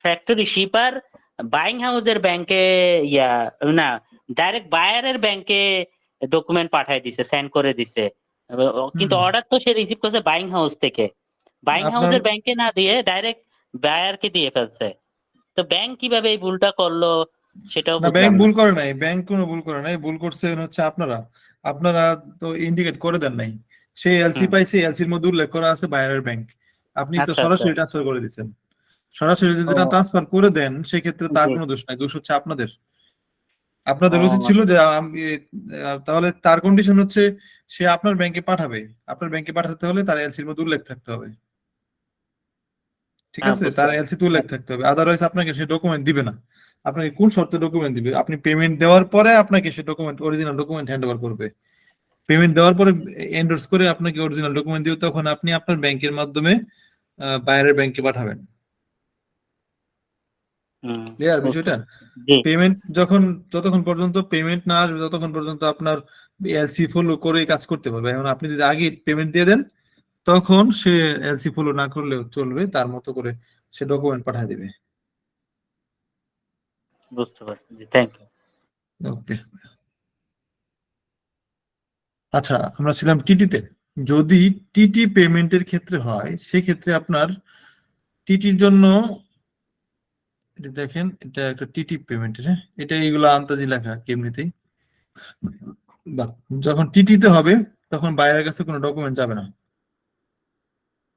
ফ্যাক্টরি শিপার বাইং হাউসের ব্যাংকে, ইয়া না, ডাইরেক্ট বায়ারের ব্যাংকে ডকুমেন্ট পাঠায় দিছে, সেন্ড করে দিছে, কিন্তু
হুম।
অর্ডার তো সে রিসিভ করছে বাইং হাউস থেকে, বাইং
আপনার
হাউসের ব্যাংকে না দিয়ে ডাইরেক্ট বায়ারকে দিয়ে ফেলছে। তো ব্যাংক কিভাবে এই ভুলটা করলো সেটাও
না, ব্যাংক
বুঝলাম না।
ভুল করে নাই, ব্যাংক কোনো ভুল করে নাই, ভুল করছে হচ্ছে আপনারা। আপনারা তো ইন্ডিকেট করে দেন নাই। সেই এলসি
হুম।
পাইছে, এলসির মধ্যে উল্লেখ করা আছে বায়ারের ব্যাংক, আপনি তো
আচ্ছা আচ্ছা।
সরাসরি ট্রান্সফার করে দিচ্ছেন। সরাসরি যদি
ও
না ট্রান্সফার করে দেন সেক্ষেত্রে তার
জি।
কোনো দোষ নাই, দোষ হচ্ছে আপনাদের। আপনাদের উচিত
ও
ছিল যে তাহলে তার কন্ডিশন হচ্ছে সে আপনার ব্যাংকে পাঠাবে, আপনার ব্যাংকে পাঠাতে হলে তার এলসির মধ্যে উল্লেখ থাকতে হবে, ঠিক আছে,
বুঝতে
তার
পারছি।
এলসি তে উল্লেখ থাকতে হবে, আদারওয়াইজ আপনাকে সে ডকুমেন্ট দিবে না। আপনাকে কোন শর্তে ডকুমেন্ট দিবে, আপনি পেমেন্ট দেওয়ার পরে আপনাকে সে document, original document hand over করবে। পেমেন্ট দেওয়ার পরে এন্ডোর্স করে আপনাকে অরিজিনাল ডকুমেন্ট দিবে, তখন আপনি আপনার ব্যাংকের মাধ্যমে বাইরের ব্যাংকে পাঠাবেন।
হুম,
ক্লিয়ার
বুঝতে
বিষয়টা?
পারছি। জি।
পেমেন্ট যখন, যতক্ষণ পর্যন্ত পেমেন্ট না আসবে ততক্ষণ পর্যন্ত আপনার এলসি ফলো করে কাজ করতে পারবে। এখন আপনি যদি আগে পেমেন্ট দিয়ে দেন তখন সে এলসি ফলো না করলেও চলবে, তার মতো করে সে ডকুমেন্ট পাঠিয়ে দিবে।
বুঝতে পারছি, জি, থ্যাংক ইউ।
ওকে। আচ্ছা, আমরা ছিলাম টিটিতে। যদি টিটি পেমেন্টের ক্ষেত্রে হয় সেক্ষেত্রে আপনার টিটির জন্য, এটা দেখেন, এটা একটা টিটি পেমেন্ট, হ্যাঁ, এটা এইগুলো আন্তাজি লেখা এমনিতেই, বা যখন টিটিতে হবে তখন বাইরের কাছে কোনো ডকুমেন্ট যাবে না।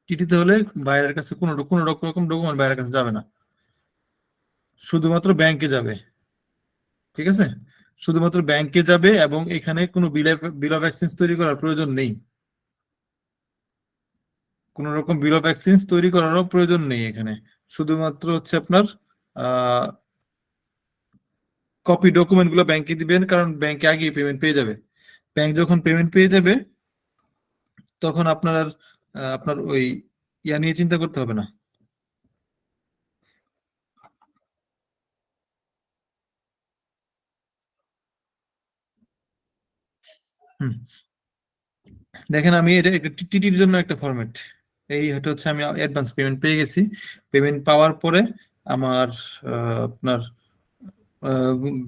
টিটিতে হলে বাইরের কাছে কোনো কোনো রকম ডকুমেন্ট বাইরের কাছে যাবে না, শুধুমাত্র ব্যাংকে যাবে, ঠিক আছে। শুধুমাত্র ব্যাংকে যাবে এবং এখানে কোনো বিল অফ এক্সচেঞ্জ তৈরি করার প্রয়োজন নেই, কোন রকম বিল অফ এক্সচেঞ্জ তৈরি করারও প্রয়োজন নেই এখানে। শুধুমাত্র হচ্ছে আপনার কপি ডকুমেন্ট গুলো ব্যাংকে দিবেন, কারণ ব্যাংকে আগেই পেমেন্ট পেয়ে যাবে। ব্যাংক যখন পেমেন্ট পেয়ে যাবে তখন আপনার আপনার ওই ইয়া নিয়ে চিন্তা করতে হবে না। হুম, দেখেন আমি এটা টিটির জন্য একটা ফরম্যাট, এই এটা হচ্ছে আমি অ্যাডভান্স পেমেন্ট পেয়ে গেছি। পেমেন্ট পাওয়ার পরে আমার আপনার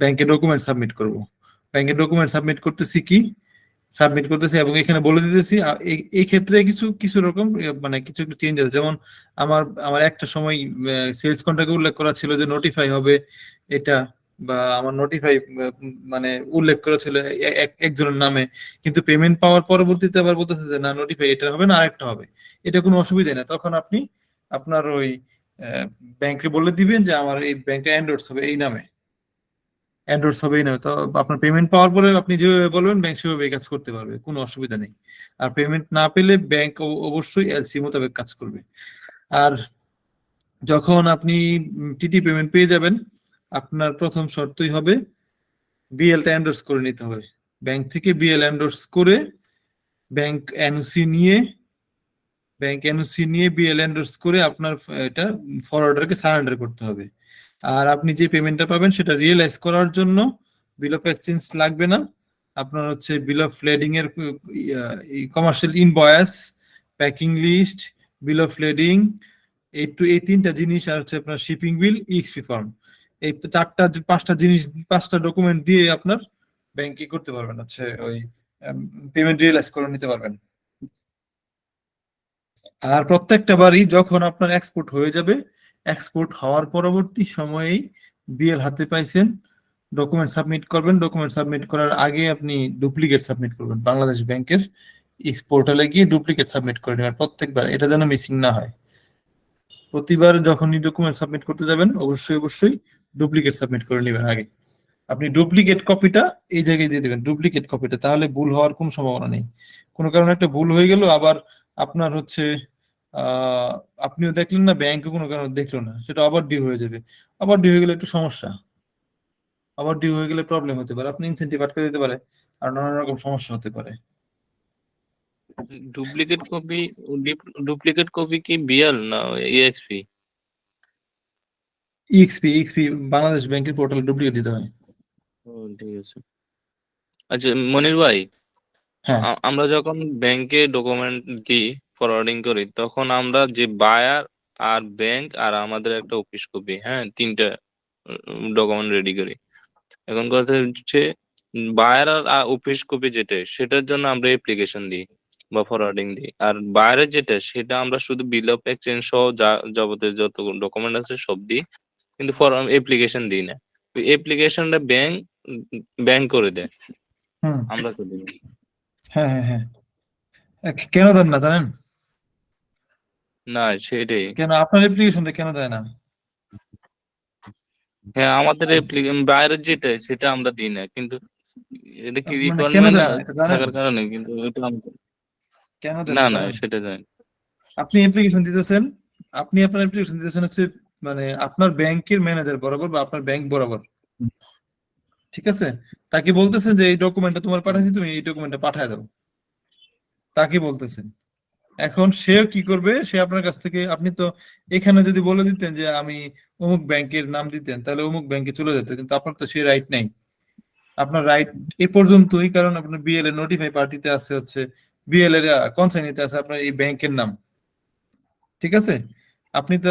ব্যাংকে ডকুমেন্ট সাবমিট করব। ব্যাংকে ডকুমেন্ট সাবমিট করতেছি কি সাবমিট করতেছি এবং এখানে বলে দিতেছি এই ক্ষেত্রে কিছু কিছু রকম মানে কিছু একটু চেঞ্জ আছে। যেমন আমার আমার একটা সময় সেলস কন্ট্রাক্টে উল্লেখ করা ছিল যে নোটিফাই হবে এটা, বা আমার নোটিফাই মানে উল্লেখ করা ছিল একজনের নামে, কিন্তু পেমেন্ট পাওয়ার পরবর্তীতে আবার বলতেছে যে না নোটিফাই এটা হবে না আরেকটা হবে। এটা কোনো অসুবিধা নেই। তখন আপনি আপনার ওই ব্যাংকে বলে দিবেন যে আমার এই ব্যাংকটা এন্ডোর্স হবে এই নামে, এন্ডোর্স হবেই না। তো আপনার পেমেন্ট পাওয়ার পরে আপনি যেভাবে বলবেন ব্যাংক সেভাবে কাজ করতে পারবে, কোনো অসুবিধা নেই। আর পেমেন্ট না পেলে ব্যাংক অবশ্যই এলসি মোতাবেক কাজ করবে। আর যখন আপনি টিটি পেমেন্ট পেয়ে যাবেন, আপনার প্রথম শর্তই হবে বিএলটা এন্ডোর্স করে নিতে হবে। ব্যাংক থেকে বিএল এন্ডোর্স করে ব্যাংক এনওসি নিয়ে বিএল এন্ডোর্স করে আপনার এটা ফরওয়ার্ডারকে সারেন্ডার করতে হবে। আর আপনি যে পেমেন্টটা পাবেন সেটা রিয়েলাইজ করার জন্য বিল অফ এক্সচেঞ্জ লাগবে না। আপনার হচ্ছে বিল অফ লেডিং এর commercial invoice, packing list, bill of lading, এই তিনটা জিনিস, আর হচ্ছে আপনার শিপিং বিল, ইএক্সপি ফর্ম, এই পাঁচটা জিনিস, পাঁচটা ডকুমেন্ট দিয়ে আপনার ব্যাংকে করতে পারবেন, হচ্ছে ওই পেমেন্ট রিয়েলাইজ করে নিতে পারবেন। আর প্রত্যেকটা বারই যখন আপনার এক্সপোর্ট হয়ে যাবে, এক্সপোর্ট হওয়ার পরবর্তী সময়েই বিএল হাতে পাইছেন, ডকুমেন্ট সাবমিট করবেন। ডকুমেন্ট সাবমিট করার আগে আপনি ডুপ্লিকেট সাবমিট করবেন। বাংলাদেশ ব্যাংকের পোর্টালে গিয়ে ডুপ্লিকেট সাবমিট করে নেবেন প্রত্যেকবার, এটা যেন মিসিং না হয়। প্রতিবার যখনই ডকুমেন্ট সাবমিট করতে যাবেন অবশ্যই ডুপ্লিকেট সাবমিট করে নেবেন আগে। আপনি ডুপ্লিকেট কপিটা এই জায়গায় দিয়ে দেবেন, ডুপ্লিকেট কপিটা, তাহলে ভুল হওয়ার কোনো সম্ভাবনা নেই। কোনো কারণে একটা ভুল হয়ে গেল, আবার আপনার হচ্ছে আপনিও দেখলেন না, ব্যাংকে কোনো কারণে দেখলো না, সেটা আবার ডিউ হয়ে যাবে। আবার ডিউ হয়ে গেলে একটু সমস্যা, আবার ডিউ হয়ে গেলে প্রবলেম হতে পারে, আপনি ইনসেন্টিভ আটকে দিতে পারে, আর নানান রকম সমস্যা হতে পারে।
ডুপ্লিকেট কপি, ডুপ্লিকেট কপি কি বিএল না ইএক্সপি?
ইএক্সপি বাংলাদেশ ব্যাংকের পোর্টালে ডুপ্লিকেট দিতে হয়।
ও ঠিক আছে। আচ্ছা মনির ভাই,
হ্যাঁ
আমরা যখন ব্যাংকে ডকুমেন্ট দিই, ফরওয়ার্ডিং করি, তখন আমরা যে বায়ার আর ব্যাংক আর আমাদের একটা অফিস কপি, হ্যাঁ, তিনটা ডকুমেন্ট রেডি করি। এখন কথা হচ্ছে বায়ার আর অফিস কপি যেটা, সেটার জন্য আমরা অ্যাপ্লিকেশন দিই বা ফরওয়ার্ডিং দিই। আর বায়ারের যেটা, সেটা আমরা শুধু বিল অফ এক্সচেঞ্জ সহ যা যাবতীয় যত ডকুমেন্ট আছে সব দিই, কিন্তু অ্যাপ্লিকেশন দিই না। অ্যাপ্লিকেশনটা ব্যাংক করে দেয়,
হুম
আমরা তো দিই না।
হ্যাঁ, কেন দেন না জানেন?
না সেটাই।
কেন আপনার অ্যাপ্লিকেশনটা কেন দেয় না?
হ্যাঁ, আমাদের বাইরের যেটা সেটা আমরা দিই না, কিন্তু এটা কি
মানে কেন
রিকোয়ারমেন্ট
দেন
না
না এটা জানেন?
থাকার কারণে, কিন্তু ওটা
কেন দেন
না
না
না
জানেন?
সেটা জানি।
আপনি অ্যাপ্লিকেশন দিতেছেন, আপনি আপনার অ্যাপ্লিকেশন দিতেছেন হচ্ছে মানে আপনার ব্যাংকের ম্যানেজার বরাবর বা আপনার ব্যাংক বরাবর, ঠিক আছে? তাকে বলতেছেন যে এই ডকুমেন্টটা তোমার পাঠাইছি, তুমি এই ডকুমেন্টটা পাঠায় দাও, তাকে বলতেছেন। এখন সেও কি করবে, সে আপনার কাছ থেকে, আপনি তো এখানে যদি বলে দিতেন যে আমি অমুক ব্যাংকের নাম দিতেন, তাহলে অমুক ব্যাংকে চলে যেত, কিন্তু আপনার তো সেই রাইট নাই। আপনার রাইট এ পর্যন্তই, কারণ আপনার বিএল এর নোটিফাই পার্টিতে আছে হচ্ছে, বিএল এর কনসাইনিতে আছে আপনার এই ব্যাংকের নাম, ঠিক আছে? আপনি
জি।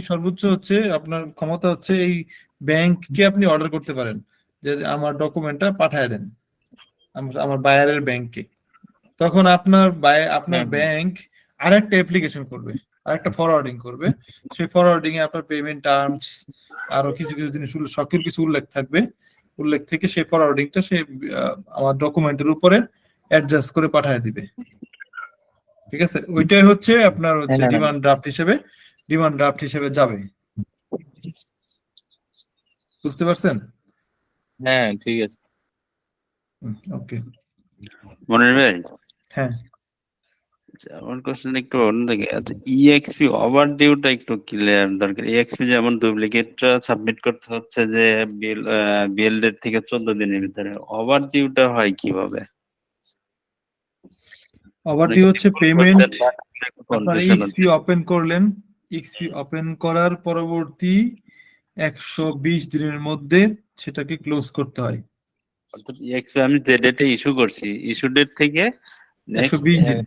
সর্বোচ্চ হচ্ছে আপনার ক্ষমতা হচ্ছে এই ব্যাংককে আপনি অর্ডার করতে পারেন যে আমার ডকুমেন্টটা পাঠায় দেন আমার বায়ারের ব্যাংকে। তখন আপনার
হ্যাঁ হ্যাঁ
ব্যাংক আরেকটা অ্যাপ্লিকেশন করবে, আরেকটা ফরওয়ার্ডিং করবে। সেই ফরওয়ার্ডিং এ আপনার পেমেন্ট টার্মস আরো কিছু কিছু জিনিস সকল কিছু উল্লেখ থাকবে। উল্লেখ থেকে সেই ফরওয়ার্ডিংটা সে আমার ডকুমেন্টের উপরে অ্যাডজাস্ট করে পাঠিয়ে দিবে, ঠিক আছে? ওইটাই হচ্ছে আপনার হচ্ছে ডিমান্ড ড্রাফট হিসেবে যাবে। বুঝতে পারছেন?
হ্যাঁ ঠিক আছে।
ওকে।
মনির ভাই,
হ্যাঁ
আচ্ছা, আমার কোশ্চেন একটু অন্যদিকে। আচ্ছা, ইএক্সপি ওভার ডিউটা একটু ক্লিয়ার দরকার। ইএক্সপি যেমন ডুপ্লিকেটটা সাবমিট করতে হচ্ছে যে বিএল ডেট থেকে 14 দিনের ভিতরে, ওভার ডিউটা হয় কিভাবে?
ওভারডিউ
অনেকে
হচ্ছে
ভুল
পেমেন্ট।
করছেন বা একটু
আপনার
কনফিউশন
ইএক্সপি
হচ্ছে।
ওপেন করলেন, ইএক্সপি ওপেন করার পরবর্তী 120 দিনের মধ্যে সেটাকে ক্লোজ করতে হয়।
অর্থাৎ ইএক্সপি আমি যে ডেটে ইস্যু করছি, ইস্যু ডেট থেকে নেক্সট
120 দিন।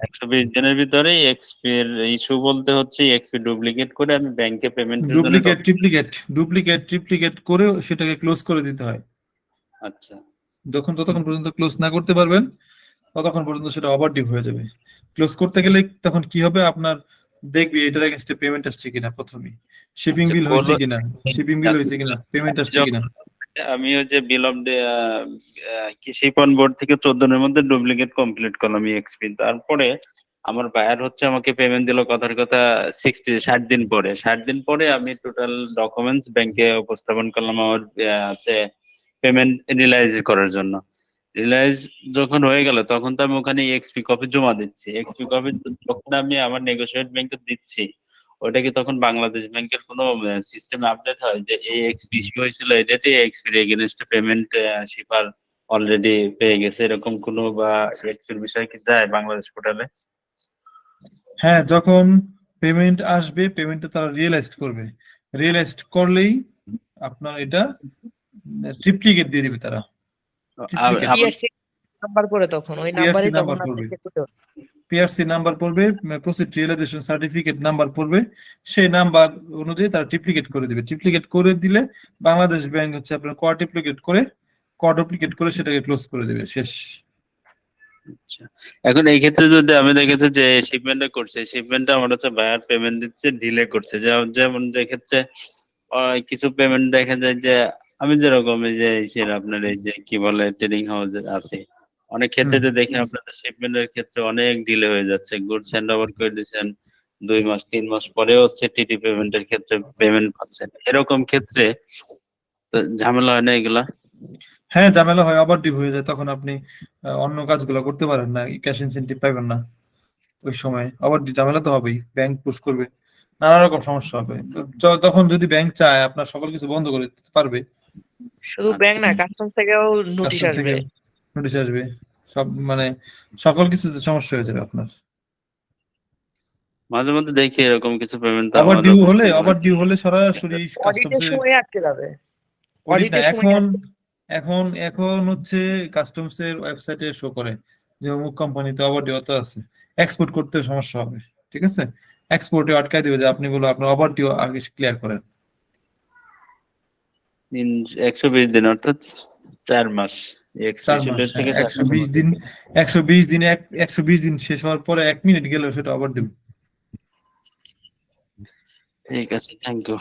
120 দিনের ভিতরে এক্সপির ইস্যু বলতে হচ্ছে এক্সপি ডুপ্লিকেট করে আমি ব্যাংকে পেমেন্টের জন্য
ডুপ্লিকেট করে সেটাকে ক্লোজ করে দিতে হয়।
আচ্ছা
ততক্ষণ পর্যন্ত ক্লোজ না করতে পারবেন ততক্ষণ পর্যন্ত সেটা ওভারডিউ হয়ে যাবে। ক্লোজ করতে গেলে তখন কি হবে, আপনার দেখবি এটার এগেইনস্টে পেমেন্ট আসছে কিনা, প্রথমে শিপিং
আচ্ছা
বিল হয়েছে
করলো
কিনা, পেমেন্ট আসছে কিনা।
আমি ওই যে বিল অফ কৃষি পণ্য বোর্ড থেকে 14 দিনের মধ্যে ডুপ্লিকেট কমপ্লিট করলাম এক্সপি, তারপরে আমার বায়ার হচ্ছে আমাকে পেমেন্ট দিল কথার কথা 60 দিন পরে। 60 দিন পরে আমি টোটাল ডকুমেন্টস ব্যাংকে উপস্থাপন করলাম আমার পেমেন্ট রিলাইজ করার জন্য। রিলাইজ যখন হয়ে গেল তখন তো আমি ওখানে এক্সপি কপি জমা দিচ্ছি। এক্সপি কপি যখন আমি আমার নেগোশিয়েট ব্যাংকে দিচ্ছি, ওটা কি তখন বাংলাদেশ ব্যাংকের কোনো সিস্টেমে আপডেট হয় যে এই এক্সপি ইস্যু হয়েছিল এই ডেটে, এক্সপির এগেইনস্টে পেমেন্ট শিপার অলরেডি পেয়ে গেছে, এরকম কোনো বা এক্সপির বিষয় কি যায় বাংলাদেশ পোর্টালে?
হ্যাঁ, যখন পেমেন্ট আসবে পেমেন্টটা তারা রিয়েলাইজ করবে, রিয়েলাইজ করলেই আপনার এটা ট্রিপ্লিকেট দিয়ে দিবে তারা। ট্রিপ্লিকেট
পিআরসি নাম্বার করে তখন ওই নাম্বারই তখন
নাম্বার
আপনি
পড়বে,
চেক করতে পারবেন।
পিআরসি নাম্বার পড়বে, প্রসিড রিয়েলাইজেশন সার্টিফিকেট নাম্বার পড়বে, সেই নাম্বার অনুযায়ী তারা ট্রিপ্লিকেট করে দিবে। ট্রিপ্লিকেট করে দিলে বাংলাদেশ ব্যাংক হচ্ছে আপনার ডুপ্লিকেট করে সেটাকে ক্লোজ করে দিবে, শেষ।
আচ্ছা, এখন এই ক্ষেত্রে যদি আমি দেখেছি যে শিপমেন্টটা করছে, শিপমেন্টটা আমার হচ্ছে বায়ার পেমেন্ট দিচ্ছে ডিলে করছে, যেমন যে ক্ষেত্রে কিছু পেমেন্ট দেখা যায় যে আমি যেরকম এই যে আপনার এই যে কি বলে ট্রেডিং হাউস আছে, অনেক ক্ষেত্রে যে দেখি আপনাদের শিপমেন্টের ক্ষেত্রে অনেক ডিলে হয়ে যাচ্ছে, গুডস হ্যান্ড ওভার করে দিচ্ছেন 2 মাস 3 মাস পরে হচ্ছে টিটি পেমেন্টের ক্ষেত্রে পেমেন্ট পাচ্ছেন, এরকম ক্ষেত্রে তো ঝামেলা হয় না এগুলা?
হ্যাঁ, ঝামেলা হয়, ওভারডিউ হয়ে যায়, তখন আপনি অন্য কাজগুলো করতে পারেন না, ক্যাশ ইনসেন্টিভ পাইবেন না ওই সময়। ওভারডিউ ঝামেলা তো হবেই, ব্যাংক পুশ করবে, নানা রকম সমস্যা হবে। তখন যদি ব্যাংক চায় আপনার সকল কিছু বন্ধ করে দিতে পারবে।
শুধু ব্যাংক না, কাস্টমস থেকেও নোটিশ
কাস্টম
আসবে।
থেকে নোটিশ আসবে, সব মানে সকল কিছুতে সমস্যা হয়ে যাবে আপনার।
মাঝে মধ্যে দেখি এরকম কিছু পেমেন্ট
ওভারডিউ হলে সরাসরি
অডিটের
কাস্টমসে
সময় আটকে যাবে।
অডিট না,
অডিটের সময়
এখন হচ্ছে কাস্টমসের ওয়েবসাইটে শো করে যে অমুক কোম্পানিতে ওভারডিউ অত আছে, এক্সপোর্ট করতে সমস্যা হবে, ঠিক আছে, এক্সপোর্টে আটকায় দিবে যে আপনি বলো আপনার ওভারডিউ আগে ক্লিয়ার করেন।
120 দিন অর্থাৎ 4 মাস
4
এক্সপিরিয়েন্স
মাস
ডেট থেকে 4 মাস।
120 দিন, 120 দিন শেষ হওয়ার পরে 1 মিনিট গেলেও সেটা ওভারডিউ।
ঠিক আছে, থ্যাংক ইউ।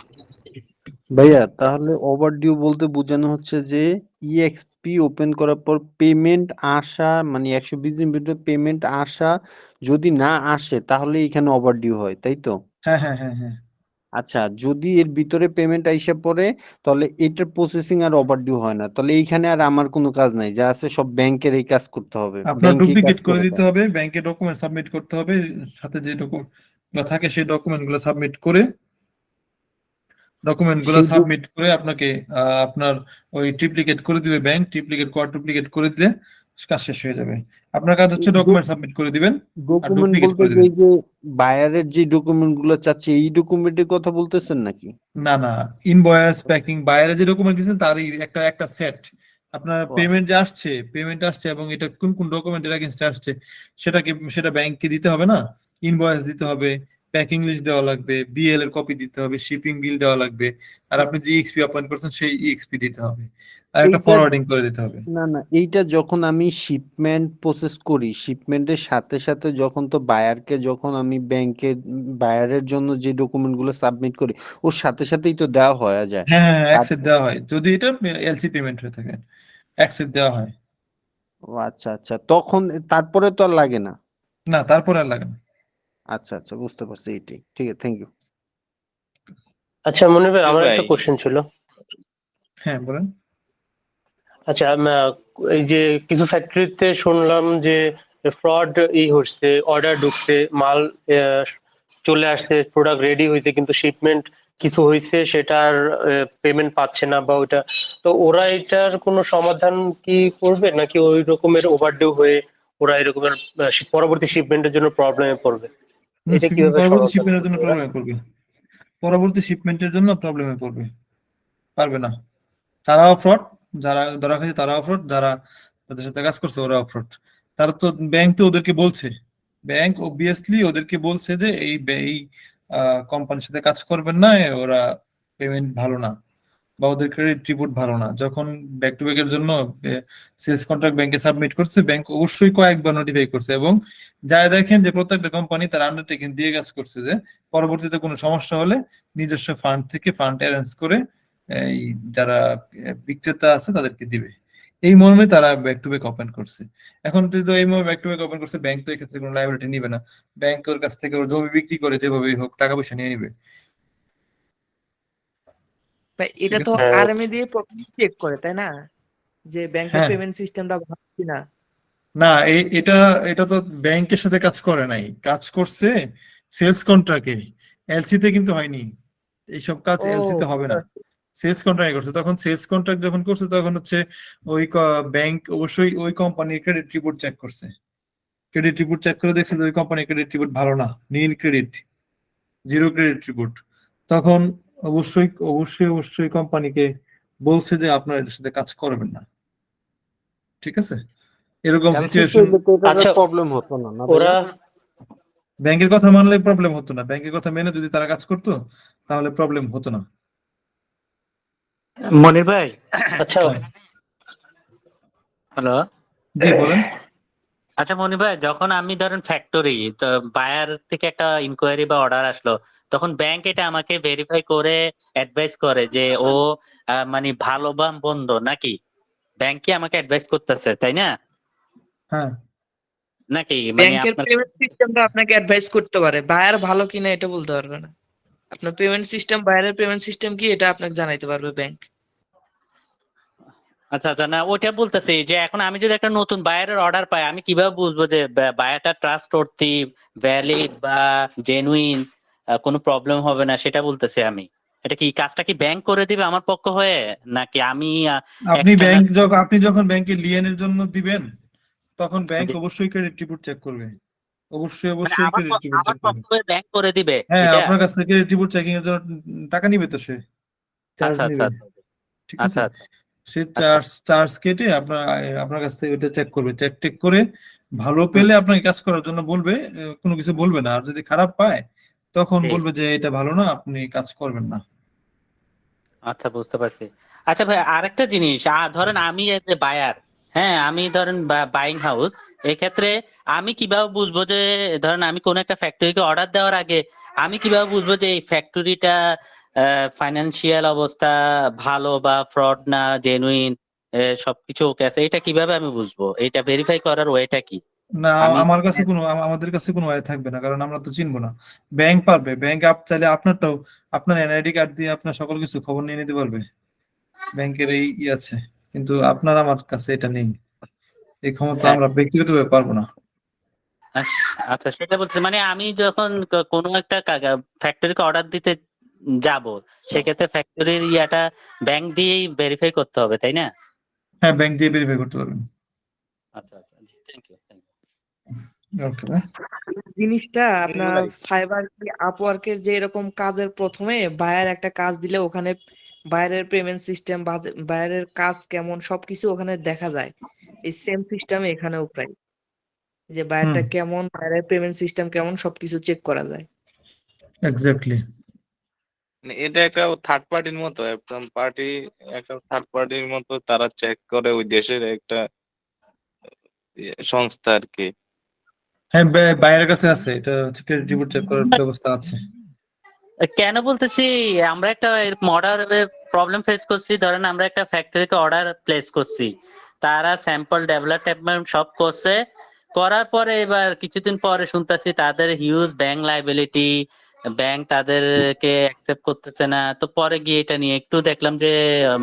ভাইয়া তাহলে ওভারডিউ বলতে বোঝানো হচ্ছে যে ইএক্সপি ওপেন করার পর পেমেন্ট আসা, মানে 120 দিন ভিতরে পেমেন্ট আসা যদি না আসে তাহলে এখানে ওভারডিউ হয়, তাই তো?
হ্যাঁ হ্যাঁ হ্যাঁ হ্যাঁ।
আচ্ছা, যদি এর ভিতরে পেমেন্ট আইসা পড়ে তাহলে এটার প্রসেসিং আর ওভারডিউ হয় না, তাহলে এইখানে আর আমার কোনো কাজ নাই, যা আছে সব ব্যাংকের এই কাজ করতে হবে,
আপনার
ব্যাংকই কাজ
ডুপ্লিকেট করে
করে
দিতে
দেয়।
হবে, ব্যাংকে ডকুমেন্ট সাবমিট করতে হবে, সাথে যে ডকুমেন্টগুলো থাকে সেই ডকুমেন্টগুলো সাবমিট করে
সেই
আপনাকে আপনার ওই ট্রিপ্লিকেট করে দিবে ব্যাংক, ট্রিপ্লিকেট করে দিলে কাজ শেষ হয়ে যাবে। আপনার কাজ হচ্ছে ডকুমেন্ট সাবমিট করে দিবেন আর
ডকুমেন্ট
ডুপ্লিকেট
বলতে
করে
যে
দিবেন।
এই যে বায়ারের যে ডকুমেন্ট গুলো চাচ্ছে এই ডকুমেন্টের কথা বলতেছেন নাকি?
না না, ইনভয়েস প্যাকিং বাইরে যে ডকুমেন্ট দিয়েছেন তারই একটা সেট। আপনার
ও,
পেমেন্ট আসছে এবং এটা কোন কোন ডকুমেন্টের এগেইনস্টে আসছে সেটা ব্যাংককে দিতে হবে না, ইনভয়েস দিতে হবে, প্যাকিং লিস্ট দেওয়া লাগবে, বিএল এর কপি দিতে হবে, শিপিং বিল দেওয়া লাগবে, আর আপনি যে ইএক্সপি অপয়েন্ট করছেন সেই ইএক্সপি দিতে হবে, আর একটা
এইটা
ফরওয়ার্ডিং করে দিতে হবে।
না না, এইটা যখন আমি শিপমেন্ট প্রসেস করি, শিপমেন্টের সাথে সাথে যখন তো বায়ারকে, যখন আমি ব্যাংকে বায়ারের জন্য যে ডকুমেন্ট গুলো সাবমিট করি ওর সাথে সাথেই তো দেওয়া হয়ে যায়।
হ্যাঁ হ্যাঁ,
তার
অ্যাকসেপ্ট দেওয়া হয় যদি এটা এলসি পেমেন্ট হয়ে থাকে, অ্যাকসেপ্ট দেওয়া হয়।
ও আচ্ছা আচ্ছা, তখন তারপরে তো আর লাগে না।
না, তারপরে আর লাগে না।
আচ্ছা আচ্ছা, বুঝতে পারছি, এইটাই ঠিক আছে, থ্যাংক ইউ।
আচ্ছা মনির ভাই, আমার
ভাই
একটা কোশ্চেন ছিল।
হ্যাঁ বলেন।
আচ্ছা এই যে কিছু ফ্যাক্টরিতে শুনলাম যে ফ্রড হচ্ছে, অর্ডার ঢুকছে, মাল চলে আসছে, প্রোডাক্ট রেডি হয়েছে কিন্তু শিপমেন্ট কিছু হয়েছে সেটার পেমেন্ট পাচ্ছে না বা ওইটা, তো ওরা এটার কোনো সমাধান কি করবে নাকি ওই রকমের ওভারডিউ হয়ে ওরা এরকমের পরবর্তী শিপমেন্টের জন্য প্রবলেমে পড়বে? এটা কিভাবে
পরবর্তী
সমাধান
শিপমেন্টের জন্য
করবে ওরা?
প্রবলেমে পড়বে, পরবর্তী শিপমেন্টের জন্য প্রবলেমে পড়বে, পারবে না। তারাও ফ্রড, যারা ধরা খাইছে তারাও ফ্রড, যারা তাদের সাথে কাজ করছে ওরাও ফ্রড। তারা তো ব্যাংক তো ওদেরকে বলছে ব্যাংক অবভিয়াসলি ওদেরকে বলছে যে এই কোম্পানির সাথে কাজ করবেন না, ওরা পেমেন্ট ভালো না বা ওদের ক্রেডিট রিপোর্ট ভালো না। যখন ব্যাক টু ব্যাক এর জন্য সেলস কন্ট্রাক্ট ব্যাংকে সাবমিট করছে, ব্যাংক অবশ্যই কয়েকবার নোটিফাই করছে এবং যারা দেখেন যে প্রত্যেকটা কোম্পানি তার আন্ডারটেকিং দিয়ে কাজ করছে যে পরবর্তীতে কোনো সমস্যা হলে নিজস্ব ফান্ড থেকে ফান্ড অ্যারেঞ্জ করে এই যারা বিক্রেতা আছে তাদেরকে দিবে, এই মর্মে তারা ব্যাক টু ব্যাক ওপেন করছে। এখন তো এই মর্মে ব্যাক টু ব্যাক ওপেন করছে, ব্যাংক তো এই ক্ষেত্রে কোনো লায়াবিলিটি নিবে না। ব্যাংক ওর কাছ থেকে ওর জমি বিক্রি করে যেভাবেই হোক টাকা পয়সা নিয়ে নিবে।
ভাই
ঠিক
এটা তো
আছে।
আরএমএ দিয়ে চেক করে, তাই না? যে ব্যাংকের
হ্যাঁ,
পেমেন্ট সিস্টেমটা ভালো কিনা।
না এটা এটা তো ব্যাংকের সাথে কাজ করে নাই, কাজ করছে সেলস কন্ট্রাক্টে, এলসি তে কিন্তু হয়নি। এইসব কাজ
ও
এলসি তে হবে
বুঝতে
না,
পারছি।
সেলস কন্ট্রাক্ট করছে। তখন সেলস কন্ট্রাক্ট যখন করছে তখন হচ্ছে ওই ব্যাংক অবশ্যই ওই কোম্পানির ক্রেডিট রিপোর্ট চেক করছে, ক্রেডিট রিপোর্ট চেক করে দেখছে যে ওই কোম্পানির ক্রেডিট রিপোর্ট ভালো না, নীল ক্রেডিট, জিরো ক্রেডিট রিপোর্ট। তখন অবশ্যই অবশ্যই অবশ্যই কোম্পানিকে বলছে যে আপনার এর সাথে কাজ করবেন না। ঠিক আছে, এরকম
এলসি
সিচুয়েশন
আচ্ছা
প্রবলেম হতো না না
ওরা
ভাইয়া?
ব্যাংকের কথা মানলে প্রবলেম হতো না, ব্যাংকের কথা মেনে যদি তারা কাজ করতো তাহলে প্রবলেম হতো না।
মনির ভাই,
আচ্ছা
হ্যাঁ,
হ্যালো।
জি বলেন।
আচ্ছা মনির ভাই, যখন আমি ধরেন ফ্যাক্টরি তো বায়ার থেকে একটা ইনকোয়ারি বা অর্ডার আসলো, তখন ব্যাংক এটা আমাকে ভেরিফাই করে অ্যাডভাইস করে যে ও মানে ভালো বা মন্দ নাকি, ব্যাংকে আমাকে অ্যাডভাইস করতেছে, তাই না?
হ্যাঁ,
নাকি মানে
ব্যাংকের
আপনার
পেমেন্ট সিস্টেমটা আপনাকে অ্যাডভাইস করতে পারে, বায়ার ভালো কিনা এটা বলতে পারবে না। আপনার পেমেন্ট সিস্টেম, বায়ারের পেমেন্ট সিস্টেম কি এটা আপনাকে জানাইতে পারবে ব্যাংক।
আচ্ছা আচ্ছা, না ওটা বলতেছি যে এখন আমি যদি একটা নতুন বায়ারের অর্ডার পাই, আমি কিভাবে বুঝবো যে বায়ারটা ট্রাস্টওর্থি, ভ্যালিড বা জেনুইন, কোনো প্রবলেম হবে না, সেটা বলতেছি আমি। এটা কি কাজটা কি ব্যাংক করে দিবে আমার পক্ষ হয়ে, নাকি আমি এক্সটার্নাল?
আপনি যখন ব্যাংকে লিয়েনের জন্য দিবেন তখন ব্যাংক অবশ্যই ক্রেডিট রিপোর্ট চেক করবে, অবশ্যই
মানে
অবশ্যই
আমার
ক্রেডিট রিপোর্ট
আমার
চেক করবে।
পক্ষ হয়ে ব্যাংক করে দিবে
হ্যাঁ,
এটা?
আপনার কাছ থেকে ক্রেডিট রিপোর্ট চেকিং এর জন্য টাকা নিবে তো, সে চার্জ
আচ্ছা আচ্ছা
নিবে।
আচ্ছা
ঠিক
আচ্ছা
আছে,
আচ্ছা
সে
আচ্ছা
চার্জ কেটে আপনার কাছ থেকে ওটা চেক করবে, চেক টেক করে ভালো
হুম,
পেলে আপনাকে কাজ করার জন্য বলবে, কোনো কিছু বলবে না। আর যদি খারাপ পায় তখন
ঠিক।
বলবে যে এটা ভালো না, আপনি কাজ করবেন না।
আচ্ছা বুঝতে পারছি। আচ্ছা ভাই, আরেকটা জিনিস, ধরেন আমি যে বায়ার, হ্যাঁ আমি ধরেন বাইং হাউস, এক্ষেত্রে আমি কিভাবে বুঝবো যে, ধরেন আমি কোন একটা ফ্যাক্টরিকে অর্ডার দেওয়ার আগে আমি কিভাবে বুঝবো যে এই ফ্যাক্টরিটা ফাইনান্সিয়াল অবস্থা ভালো বা ফ্রড না জেনুইন, সবকিছু ওকে আছে, এটা কিভাবে আমি বুঝবো? এটা ভেরিফাই করার ওয়েটা কি?
না,
আমি
আমাদের কাছে কোনো ওয়ে থাকবে না, কারণ আমরা তো চিনবো না। ব্যাংক পারবে, ব্যাংক চাইলে আপনারটাও, আপনার এনআইডি কার্ড দিয়ে আপনার সকল কিছু খবর নিয়ে নিতে পারবে, ব্যাংকের এই আছে। কিন্তু আপনার আমার কাছে এটা নেই, এই ক্ষমতা
হ্যাঁ,
আমরা ব্যক্তিগতভাবে পারবো না।
আচ্ছা সেটা বলছি, মানে আমি যখন কোনো একটা ফ্যাক্টরিকে অর্ডার দিতে যাব, সেক্ষেত্রে ফ্যাক্টরির ইয়াটা ব্যাংক দিয়েই ভেরিফাই করতে হবে, তাই না?
হ্যাঁ, ব্যাংক দিয়ে ভেরিফাই করতে পারবেন।
আচ্ছা আচ্ছা, থ্যাংক ইউ।
ওকে।
জিনিসটা আপনার ফাইবার কি আপওয়ার্কের যে এরকম কাজের প্রথমে বায়ার একটা কাজ দিলে ওখানে বায়ারের পেমেন্ট সিস্টেম, বায়ারের কাজ কেমন সবকিছু ওখানে দেখা যায়। এই সেম সিস্টেম এখানেও প্রায়, যে
হুম,
বায়ারটা কেমন, বায়ারের পেমেন্ট সিস্টেম কেমন সবকিছু চেক করা যায়।
এক্স্যাক্টলি।
মানে এটা একটা থার্ড পার্টির মতো, একটা থার্ড পার্টির মতো তারা চেক করে, ওই দেশের একটা সংস্থা আর কি।
হ্যাঁ, বাইরের কাছে আছে, এটা হচ্ছে ক্রেডিট রিপোর্ট চেক করার ব্যবস্থা আছে।
কেন বলতেছি, আমরা একটা অর্ডার প্রবলেম ফেস করছি, ধরেন আমরা একটা ফ্যাক্টরিকে অর্ডার প্লেস করছি, তারা স্যাম্পল ডেভেলপমেন্ট সব করছে, করার পরে এবার কিছুদিন পরে শুনতেছি তাদের হিউজ ব্যাংক লাইবিলিটি, ব্যাংক তাদেরকে অ্যাকসেপ্ট করতেছে না। তো পরে গিয়ে এটা নিয়ে একটু দেখলাম যে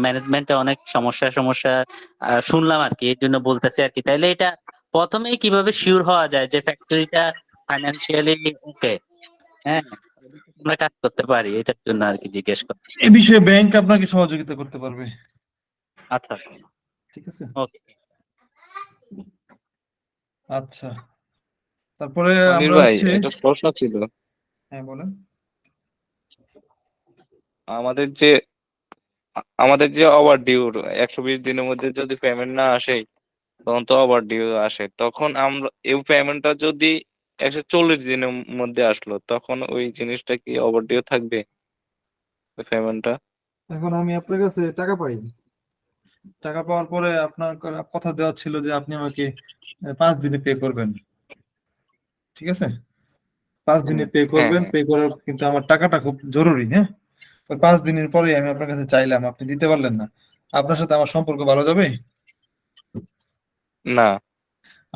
ম্যানেজমেন্টে অনেক সমস্যা শুনলাম আর কি, এর জন্য বলতেছি আর কি। তাইলে এটা প্রথমেই কিভাবে শিওর হওয়া যায় যে ফ্যাক্টরিটা ফাইন্যান্সিয়ালি ওকে? হ্যাঁ, আমরা কাজ করতে পারি, এটার জন্য আর কি জিজ্ঞেস করা।
এ বিষয়ে ব্যাংক আপনাকে সহযোগিতা করতে পারবে।
আচ্ছা আচ্ছা,
ঠিক আছে,
ওকে।
আচ্ছা। তারপরে
মনির
আমরা
ভাই,
হচ্ছে,
একটা প্রশ্ন ছিল।
হ্যাঁ বলেন।
আমাদের যে আমাদের যে ওভার ডিউ 120 দিনের মধ্যে যদি পেমেন্ট না আসে, তখন তো ওভার ডিউ আসে, তখন আমরা এই পেমেন্টটা যদি 140 দিনের মধ্যে আসলো, তখন ওই জিনিসটা কি ওভারডিউ থাকবে, ওই পেমেন্টটা?
এখন আমি আপনার কাছে টাকা পাই, টাকা পাওয়ার পরে আপনার কথা দেওয়া ছিল যে আপনি আমাকে 5 দিনে পে করবেন, ঠিক আছে? 5 দিনে পে
হ্যাঁ,
করবেন,
হ্যাঁ।
পে করার কিন্তু আমার টাকাটা খুব জরুরি, হ্যাঁ? ওই 5 দিনের পরে আমি আপনার কাছে চাইলাম, আপনি দিতে পারলেন না, আপনার সাথে আমার সম্পর্ক ভালো যাবে?
না।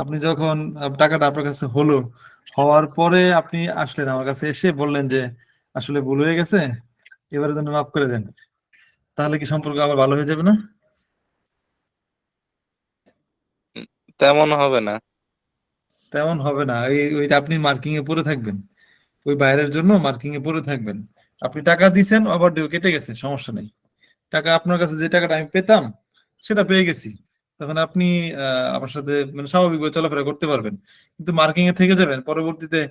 আপনি যখন টাকাটা আপনার কাছে হলো, হওয়ার পরে আপনি আসলেন আমার কাছে, এসে বললেন যে আসলে ভুল হয়ে গেছে, এবারের জন্য মাফ করে দেন, তাহলে কি সম্পর্ক আবার ভালো হয়ে যাবে না?
উম, তেমন হবে না।
তেমন হবে না, ওইটা আপনি মার্কিং এ পড়ে থাকবেন, ওই বাইরের জন্য মার্কিং এ পড়ে থাকবেন। আপনি টাকা দিছেন, ওভার ডিউ কেটে গেছে, সমস্যা নেই। টাকা আপনার কাছে যে টাকাটা আমি পেতাম সেটা পেয়ে গেছি, তখন আপনি আমার সাথে মানে স্বাভাবিকভাবে চলাফেরা করতে পারবেন। কিন্তু মার্কিং এ থেকে যাবেন, পরবর্তীতে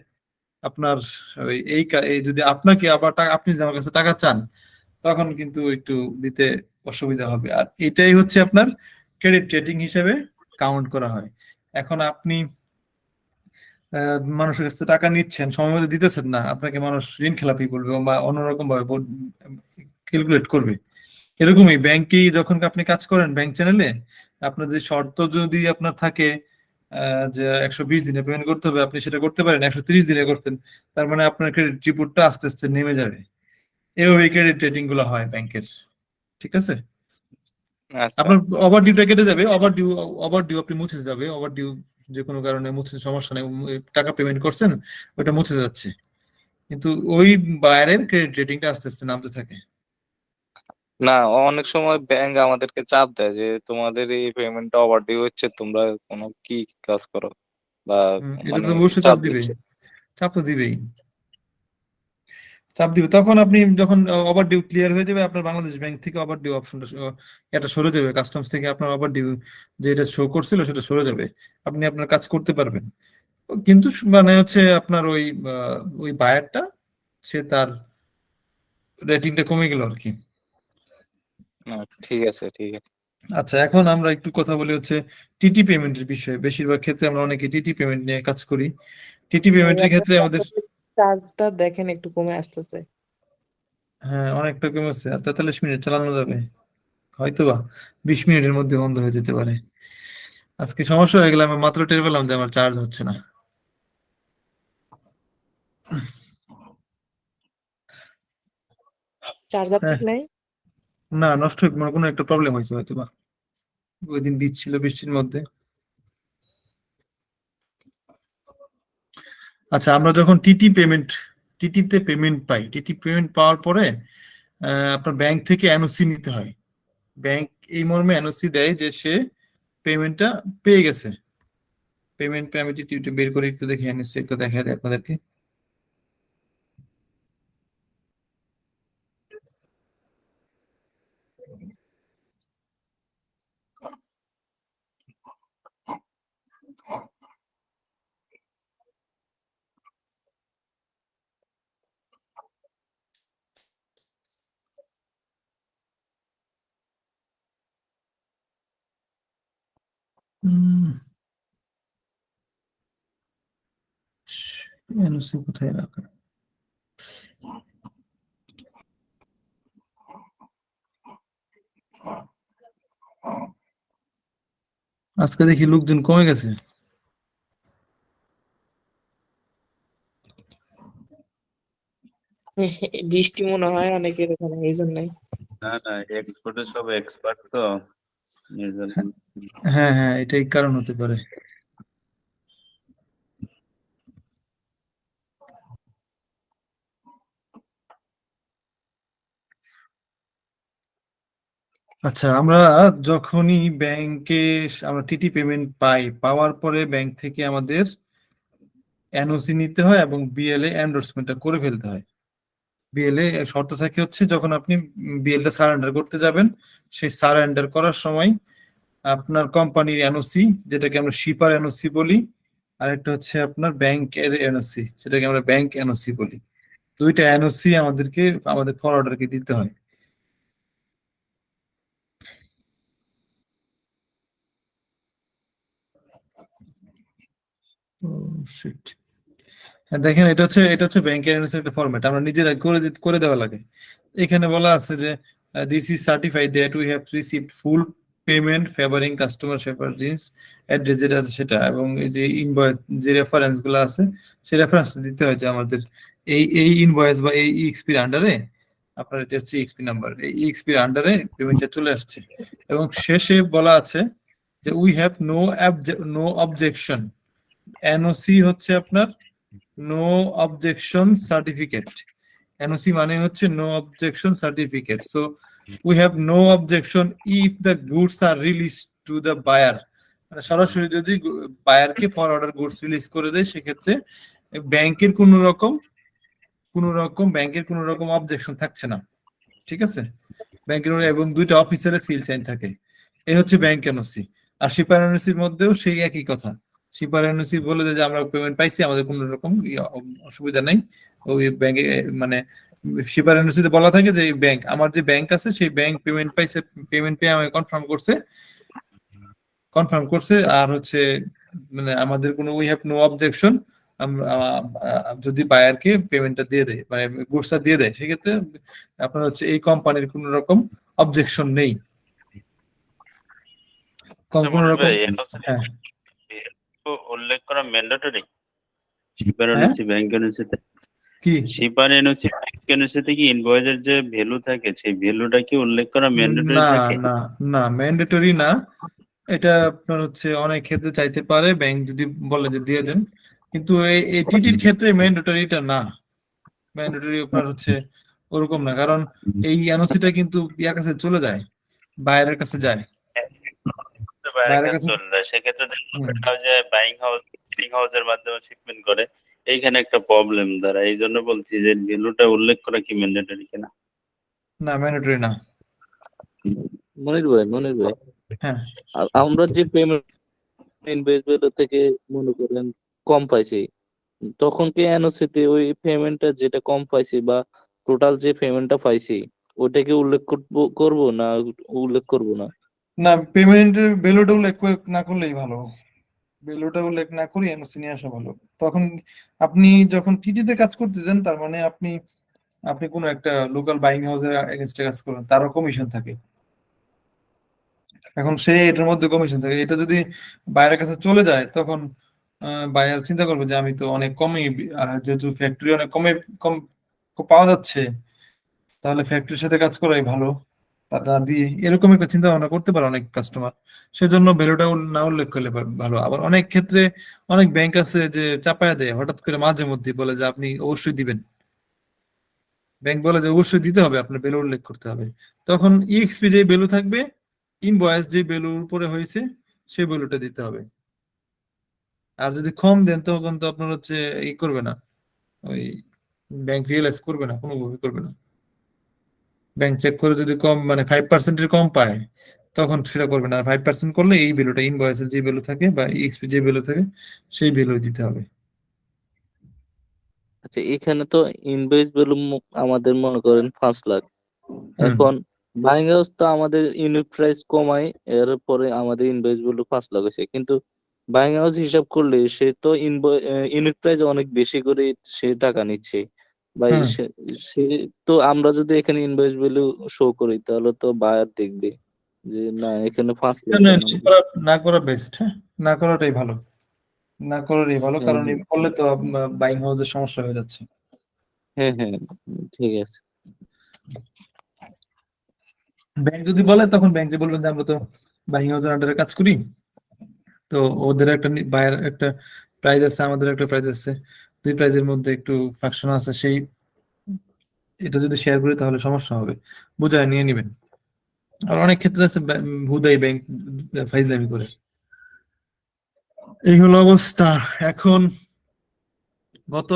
আপনার এই যদি আপনাকে আবার টাকা, আপনি যদি আমার কাছে টাকা চান, তখন কিন্তু একটু দিতে অসুবিধা হবে। আর এটাই হচ্ছে আপনার ক্রেডিট রেটিং হিসেবে কাউন্ট করা হয়। এখন আপনি মানুষের কাছে টাকা নিচ্ছেন, সময় মতো দিতেছেন না, আপনাকে মানুষ ঋণ খেলাপি বলবে বা অন্যরকম ভাবে ক্যালকুলেট করবে। এরকমই ব্যাংকেই যখন আপনি কাজ করেন ব্যাংক চ্যানেলে, আপনার যে শর্ত যদি আপনার থাকে যে 120 দিনে পেমেন্ট করতে হবে, আপনি সেটা করতে পারেন 130 দিনে করতেন, তার মানে আপনার ক্রেডিট রিপোর্টটা আস্তে আস্তে নেমে যাবে। এভাবে ক্রেডিট রেটিং গুলো হয় ব্যাংকের, ঠিক আছে?
আচ্ছা।
আপনার ওভার ডিউটা কেটে যাবে, ওভার ডিউ আপনি মুছে যাবে, ওভার ডিউ যে কোনো কারণে মুছে, সমস্যা নেই, টাকা পেমেন্ট করছেন, ওটা মুছে যাচ্ছে, কিন্তু ওই বাইরের ক্রেডিট রেটিংটা আস্তে আস্তে নামতে থাকে।
না, অনেক সময় ব্যাংক আমাদেরকে চাপ দেয় যে তোমাদের এই পেমেন্টটা ওভারডিউ হচ্ছে, তোমরা কোনো কি কাজ করো, বা
এটা
মানে
তো অবশ্যই চাপ
চাপ
দিবে,
দিচ্ছে।
চাপ তো দিবেই, চাপ দিবে। তখন আপনি যখন ওভার ডিউ ক্লিয়ার হয়ে যাবে, আপনার বাংলাদেশ ব্যাংক থেকে ওভার ডিউ অপশনটা এটা সরে যাবে, কাস্টমস থেকে আপনার ওভার ডিউ যে এটা শো করছিল সেটা সরে যাবে, আপনি আপনার কাজ করতে পারবেন। কিন্তু মানে হচ্ছে আপনার ওই বায়ারটা, সে তার রেটিংটা কমে গেল আর কি।
না, ঠিক আছে, ঠিক আছে।
আচ্ছা, এখন আমরা একটু কথা বলি হচ্ছে টিটি পেমেন্টের বিষয়ে। বেশিরভাগ ক্ষেত্রে আমরা অনেকে টিটি পেমেন্ট নিয়ে কাজ করি। টিটি
ভাই
পেমেন্টের
আপনার
ক্ষেত্রে আমাদের
চার্জটা দেখেন একটু কমে আসতেছে।
হ্যাঁ অনেকটা কমেছে, আর 43 মিনিট চালানো যাবে, হয়তো বা 20 মিনিটের মধ্যে বন্ধ হয়ে যেতে পারে। আজকে সমস্যা হয়ে গেলে আমি মাত্র টের পেলাম যে আমার চার্জ হচ্ছে না।
চার্জার
হ্যাঁ,
ঠিক নাই।
না নষ্ট হয়ে কোনো কোনো একটা প্রবলেম হয়েছে হয়তো বা, ওই দিন বীজ ছিল বৃষ্টির মধ্যে। আচ্ছা, আমরা যখন টিটিতে পেমেন্ট পাই, টিটি পেমেন্ট পাওয়ার পরে আপনার ব্যাংক থেকে এনওসি নিতে হয়। ব্যাংক এই মর্মে এনওসি দেয় যে সে পেমেন্টটা পেয়ে গেছে। পেমেন্ট পে আমি টিটিটা বের করে একটু দেখে এনওসি একটু দেখা দেয় আপনাদেরকে। এনওসি কোথায় রাখা? আজকে দেখি লোকজন কমে গেছে।
বৃষ্টি মনে হয় অনেকের ওখানে, এই জন্যই।
না না, এক্সপোর্টে সব এক্সপার্ট তো, এই জন্য।
হ্যাঁ হ্যাঁ, এটাই কারণ হতে পারে। আচ্ছা, আমরা যখনই ব্যাংকে আমরা টিটি পেমেন্ট পাই, পাওয়ার পরে ব্যাংক থেকে আমাদের এনওসি নিতে হয় এবং বিএলএ এন্ডোর্সমেন্টটা করে ফেলতে হয়। বিএলএ শর্ত থাকে হচ্ছে, যখন আপনি বিএলটা সারেন্ডার করতে যাবেন, সেই সারেন্ডার করার সময় আপনার কোম্পানির এনওসি, যেটাকে আমরা শিপার এনওসি বলি, আর একটা হচ্ছে আপনার ব্যাংকের এনওসি, সেটাকে আমরা ব্যাংক এনওসি বলি। দুইটা এনওসি আমাদেরকে আমাদের ফরওয়ার্ডারকে দিতে হয়। ও শিট, হ্যাঁ, দেখেন এটা হচ্ছে ব্যাংকের এনওসি একটা ফরম্যাট, আমরা নিজেরা করে দেওয়া লাগে। এখানে বলা আছে যে this is certified that we have received full payment favouring customer preference address যেটা আছে সেটা, এবং এই যে ইনভয়েস যে রেফারেন্স গুলো আছে সেই রেফারেন্সটা দিতে হয় যে আমাদের এই ইনভয়েস বা এই ইএক্সপির আন্ডারে, আপনার এটা হচ্ছে ইএক্সপি নাম্বার, এই ইএক্সপির আন্ডারে পেমেন্টটা চলে আসছে। এবং শেষে বলা আছে যে we have no objection. NOC হচ্ছে আপনার নো অবজেকশন সার্টিফিকেট। এনওসি মানে হচ্ছে no objection certificate. So we have no objection if the goods are release to the buyer. মানে সরাসরি যদি বায়ারকে ফর অর্ডার গুডস রিলিজ করে দেয়, সেক্ষেত্রে ব্যাংকের কোনো রকম অবজেকশন থাকছে না। ঠিক আছে, ব্যাংকের এবং দুইটা অফিসারের সিল সাইন থাকে। এই হচ্ছে ব্যাংক এনওসি। আর শিপার এনওসির মধ্যেও সেই একই কথা। শিপার এনওসি বলে যে আমরা পেমেন্ট পাইছি, আমাদের কোনো রকম অসুবিধা নেই। ওই ব্যাংকে মানে শিপার এনওসিতে বলা থাকে যে ব্যাংক, আমার যে ব্যাংক আছে সেই ব্যাংক পেমেন্ট পাইছে, পেমেন্ট পেয়ে আমাকে কনফার্ম করছে। আর হচ্ছে মানে আমাদের কোনো উই হ্যাভ নো অবজেকশন, যদি বায়ারকে পেমেন্টটা দিয়ে দেয় মানে গুডসটা দিয়ে দেয়, সেক্ষেত্রে আপনার হচ্ছে এই কোম্পানির কোনো রকম অবজেকশন নেই। কোনো রকম হ্যাঁ
উল্লেখ করা ম্যান্ডেটরি শিপার
হ্যাঁ
এনওসি ব্যাংক এনওসিতে।
কি
শিপার এনওসি ব্যাংক এনওসিতে কি ইনভয়েসের যে ভ্যালু থাকে সেই ভ্যালুটা কি উল্লেখ করা ম্যান্ডেটরি
না
থাকে?
না না ম্যান্ডেটরি না। এটা আপনার হচ্ছে অনেক ক্ষেত্রে চাইতে পারে ব্যাংক যদি বলে যে দিয়ে দেন, কিন্তু এই টিটির ক্ষেত্রে ম্যান্ডেটরিটা না। ম্যান্ডেটরি আপনার হচ্ছে ওরকম না, কারণ এই এনওসিটা কিন্তু ইয়ার কাছে চলে যায়, বায়ারের কাছে যায়। বাইরের কাছে
চলে যায়, সেক্ষেত্রে
হুম।
যে বাইং হাউসের মাধ্যমে শিপমেন্ট করে, এইখানে একটা প্রবলেম দাঁড়ায়। এই জন্য বলছি যে ভ্যালুটা উল্লেখ করা কি ম্যান্ডেটরি কিনা।
না ম্যান্ডেটরি না।
মনির ভাই
হ্যাঁ
আমরা যে পেমেন্ট ইনভেস্টমেন্ট থেকে মনে করেন কম পাইছি, তখন কি এনওসি তে ওই পেমেন্টটা যেটা কম পাইছি বা টোটাল যে পেমেন্টটা পাইছি ওটাকে উল্লেখ করব না উল্লেখ করব না?
না, পেমেন্টের ভ্যালুটা উল্লেখ না করলেই ভালো। ভ্যালুটা উল্লেখ না করি এনওসি নিয়ে আসা ভালো। তখন আপনি যখন টিটিতে কাজ করতে যান, তার মানে আপনি আপনি কোনো একটা লোকাল বাইং হাউসের এগেনস্টে কাজ করেন, তারও কমিশন থাকে। এখন সে এটার মধ্যে কমিশন থাকে, এটা যদি বাইরের কাছে চলে যায় তখন বায়ার চিন্তা করবে যে আমি তো অনেক কমই যেহেতু ফ্যাক্টরি অনেক কম পাওয়া যাচ্ছে, তাহলে ফ্যাক্টরির সাথে কাজ করাই ভালো, তারা দিয়ে এরকম একটা চিন্তা ভাবনা করতে পারে অনেক কাস্টমার। সেজন্য ভ্যালুটা না উল্লেখ করলে ভালো। আবার অনেক ক্ষেত্রে অনেক ব্যাংক আছে যে চাপায়া দেয় হঠাৎ করে মাঝে মধ্যে, বলে যে আপনি অবশ্যই দিবেন, ব্যাংক বলে যে অবশ্যই দিতে হবে, আপনার ভ্যালু উল্লেখ করতে হবে। তখন ইএক্সপি যে ভ্যালু থাকবে, ইনভয়েস যে ভ্যালুর উপরে হয়েছে সেই ভ্যালুটা দিতে হবে। আর যদি কম দেন তখন তো আপনার হচ্ছে ই করবে না, ওই ব্যাংক রিয়েলাইজ করবে না, কোনোভাবে করবে না। ব্যাংক চেক করে যদি কম মানে 5% কম পায় তখন সেটা করবে না। 5% করলে এই ভ্যালুটা ইনভয়েসের যে ভ্যালু থাকে বা ইএক্সপি যে ভ্যালু থাকে সেই ভ্যালু দিতে হবে।
আচ্ছা, এখানে তো ইনভেস্ট ভ্যালু আমাদের মনে করেন 5 লাখ।
হুম
এখন বাইং হাউস তো আমাদের ইউনিট প্রাইস কমায়, এরপরে আমাদের ইনভেস্ট ভ্যালু 5 লাখ হয়েছে, কিন্তু বাইং হাউস হিসাব করলে সে তো ইউনিট প্রাইস অনেক বেশি করে সে টাকা নিচ্ছে বা
হুম
সে সে তো আমরা যদি এখানে ইনভেস্ট ভ্যালু শো করি তাহলে তো বায়ার দেখবে যে না এখানে 5 লাখ
এখানে
কেন।
না করা বেস্ট। হ্যাঁ, না করাটাই ভালো, না করাটাই ভালো,
হ্যাঁ
কারণ এই করলে তো বাইং হাউসের সমস্যা হয়ে যাচ্ছে।
হ্যাঁ হ্যাঁ, ঠিক আছে।
ব্যাংক যদি বলে তখন ব্যাংকে বলবেন যে আমরা তো বাইং হাউসের আন্ডারে কাজ করি, তো ওদের একটা বায়ার একটা প্রাইস আছে, আমাদের একটা প্রাইস আছে, দুই প্রাইজের মধ্যে একটু ফাংশন আছে, সেই এটা যদি শেয়ার করি তাহলে সমস্যা হবে, বুঝায় নিয়ে নিবেন। আর অনেক ক্ষেত্রে আছে হুদাই ব্যাংক ফাইজলামি করে। এই হলো অবস্থা। এখন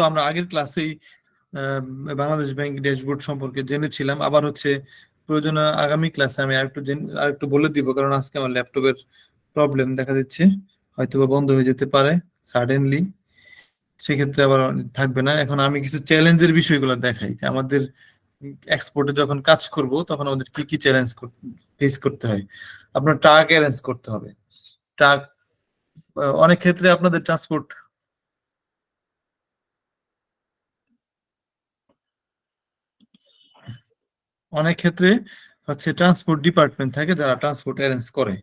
আমরা আগের ক্লাসেই বাংলাদেশ ব্যাংক ড্যাশবোর্ড সম্পর্কে জেনেছিলাম। আবার হচ্ছে প্রয়োজনে আগামী ক্লাসে আমি আরেকটু বলে দিব, কারণ আজকে আমার ল্যাপটপের প্রবলেম দেখা দিচ্ছে, হয়তো বা বন্ধ হয়ে যেতে পারে সাডেনলি, সেক্ষেত্রে আবার থাকবে না। এখন আমি কিছু চ্যালেঞ্জের বিষয়গুলো দেখাই যে আমাদের এক্সপোর্টে যখন কাজ করব তখন আমাদের কি কি চ্যালেঞ্জ ফেস করতে হয়। আপনার ট্রাক অ্যারেঞ্জ করতে হবে। ট্রাক অনেক ক্ষেত্রে আপনাদের ট্রান্সপোর্ট অনেক ক্ষেত্রে হচ্ছে ট্রান্সপোর্ট ডিপার্টমেন্ট থাকে যারা ট্রান্সপোর্ট অ্যারেঞ্জ করে,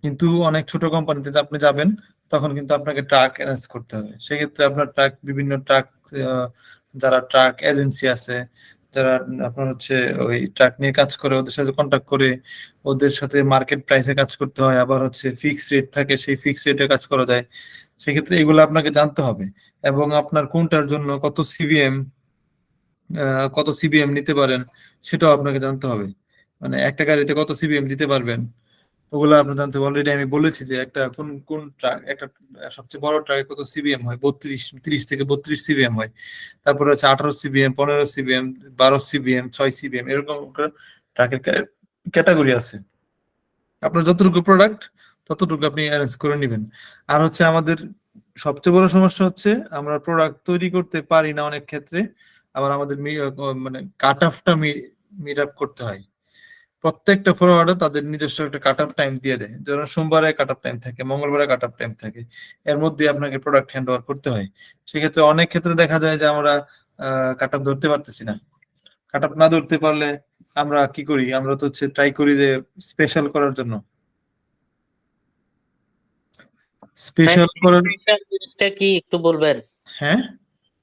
কিন্তু অনেক ছোট কোম্পানিতে আপনি যাবেন তখন কিন্তু আপনাকে ট্রাক অ্যারেঞ্জ করতে হবে। সেক্ষেত্রে আপনার ট্রাক, বিভিন্ন ট্রাক, যারা ট্রাক এজেন্সি আছে, যারা আপনার হচ্ছে ওই ট্রাক নিয়ে কাজ করে, ওদের সাথে কন্ট্যাক্ট করে ওদের সাথে মার্কেট প্রাইসে কাজ করতে হয়। আবার হচ্ছে ফিক্স রেট থাকে, সেই ফিক্স রেটে কাজ করা যায়। সেক্ষেত্রে এগুলো আপনাকে জানতে হবে, এবং আপনার কোনটার জন্য কত সিবিএম নিতে পারেন সেটাও আপনাকে জানতে হবে। মানে একটা গাড়িতে কত সিবিএম দিতে পারবেন ওগুলো আপনার জানতে হবে। অলরেডি আমি বলেছি যে একটা কোন কোন ট্রাক, একটা সবচেয়ে বড় ট্রাকে কত সিবিএম হয়, 30 থেকে 32 সিবিএম হয়। তারপরে হচ্ছে 18 সিবিএম, 15 সিবিএম, 12 সিবিএম, 6 সিবিএম, এরকম ট্রাকের ক্যাটাগরি আছে। আপনার যতটুকু প্রোডাক্ট ততটুকু আপনি অ্যারেঞ্জ করে নেবেন। আর হচ্ছে আমাদের সবচেয়ে বড় সমস্যা হচ্ছে আমরা প্রোডাক্ট তৈরি করতে পারি না অনেক ক্ষেত্রে। আবার আমাদের মানে কাট অফটা মিট আপ করতে হয়। প্রত্যেকটা ফরওয়ার্ডার তাদের নিজস্ব একটা কাট অফ টাইম দিয়ে দেয়, যেমন সোমবারে কাট অফ টাইম থাকে, মঙ্গলবারে কাট অফ টাইম থাকে, এর মধ্যে আপনাকে প্রোডাক্ট হ্যান্ড ওভার করতে হয়। সেক্ষেত্রে অনেক ক্ষেত্রে দেখা যায় যে আমরা কাট অফ ধরতে পারতেছি না। কাট অফ না ধরতে পারলে আমরা কি করি, আমরা তো হচ্ছে ট্রাই করি যে স্পেশাল করার জন্য। স্পেশাল করার,
স্পেশাল জিনিসটা কি একটু বলবেন?
হ্যাঁ,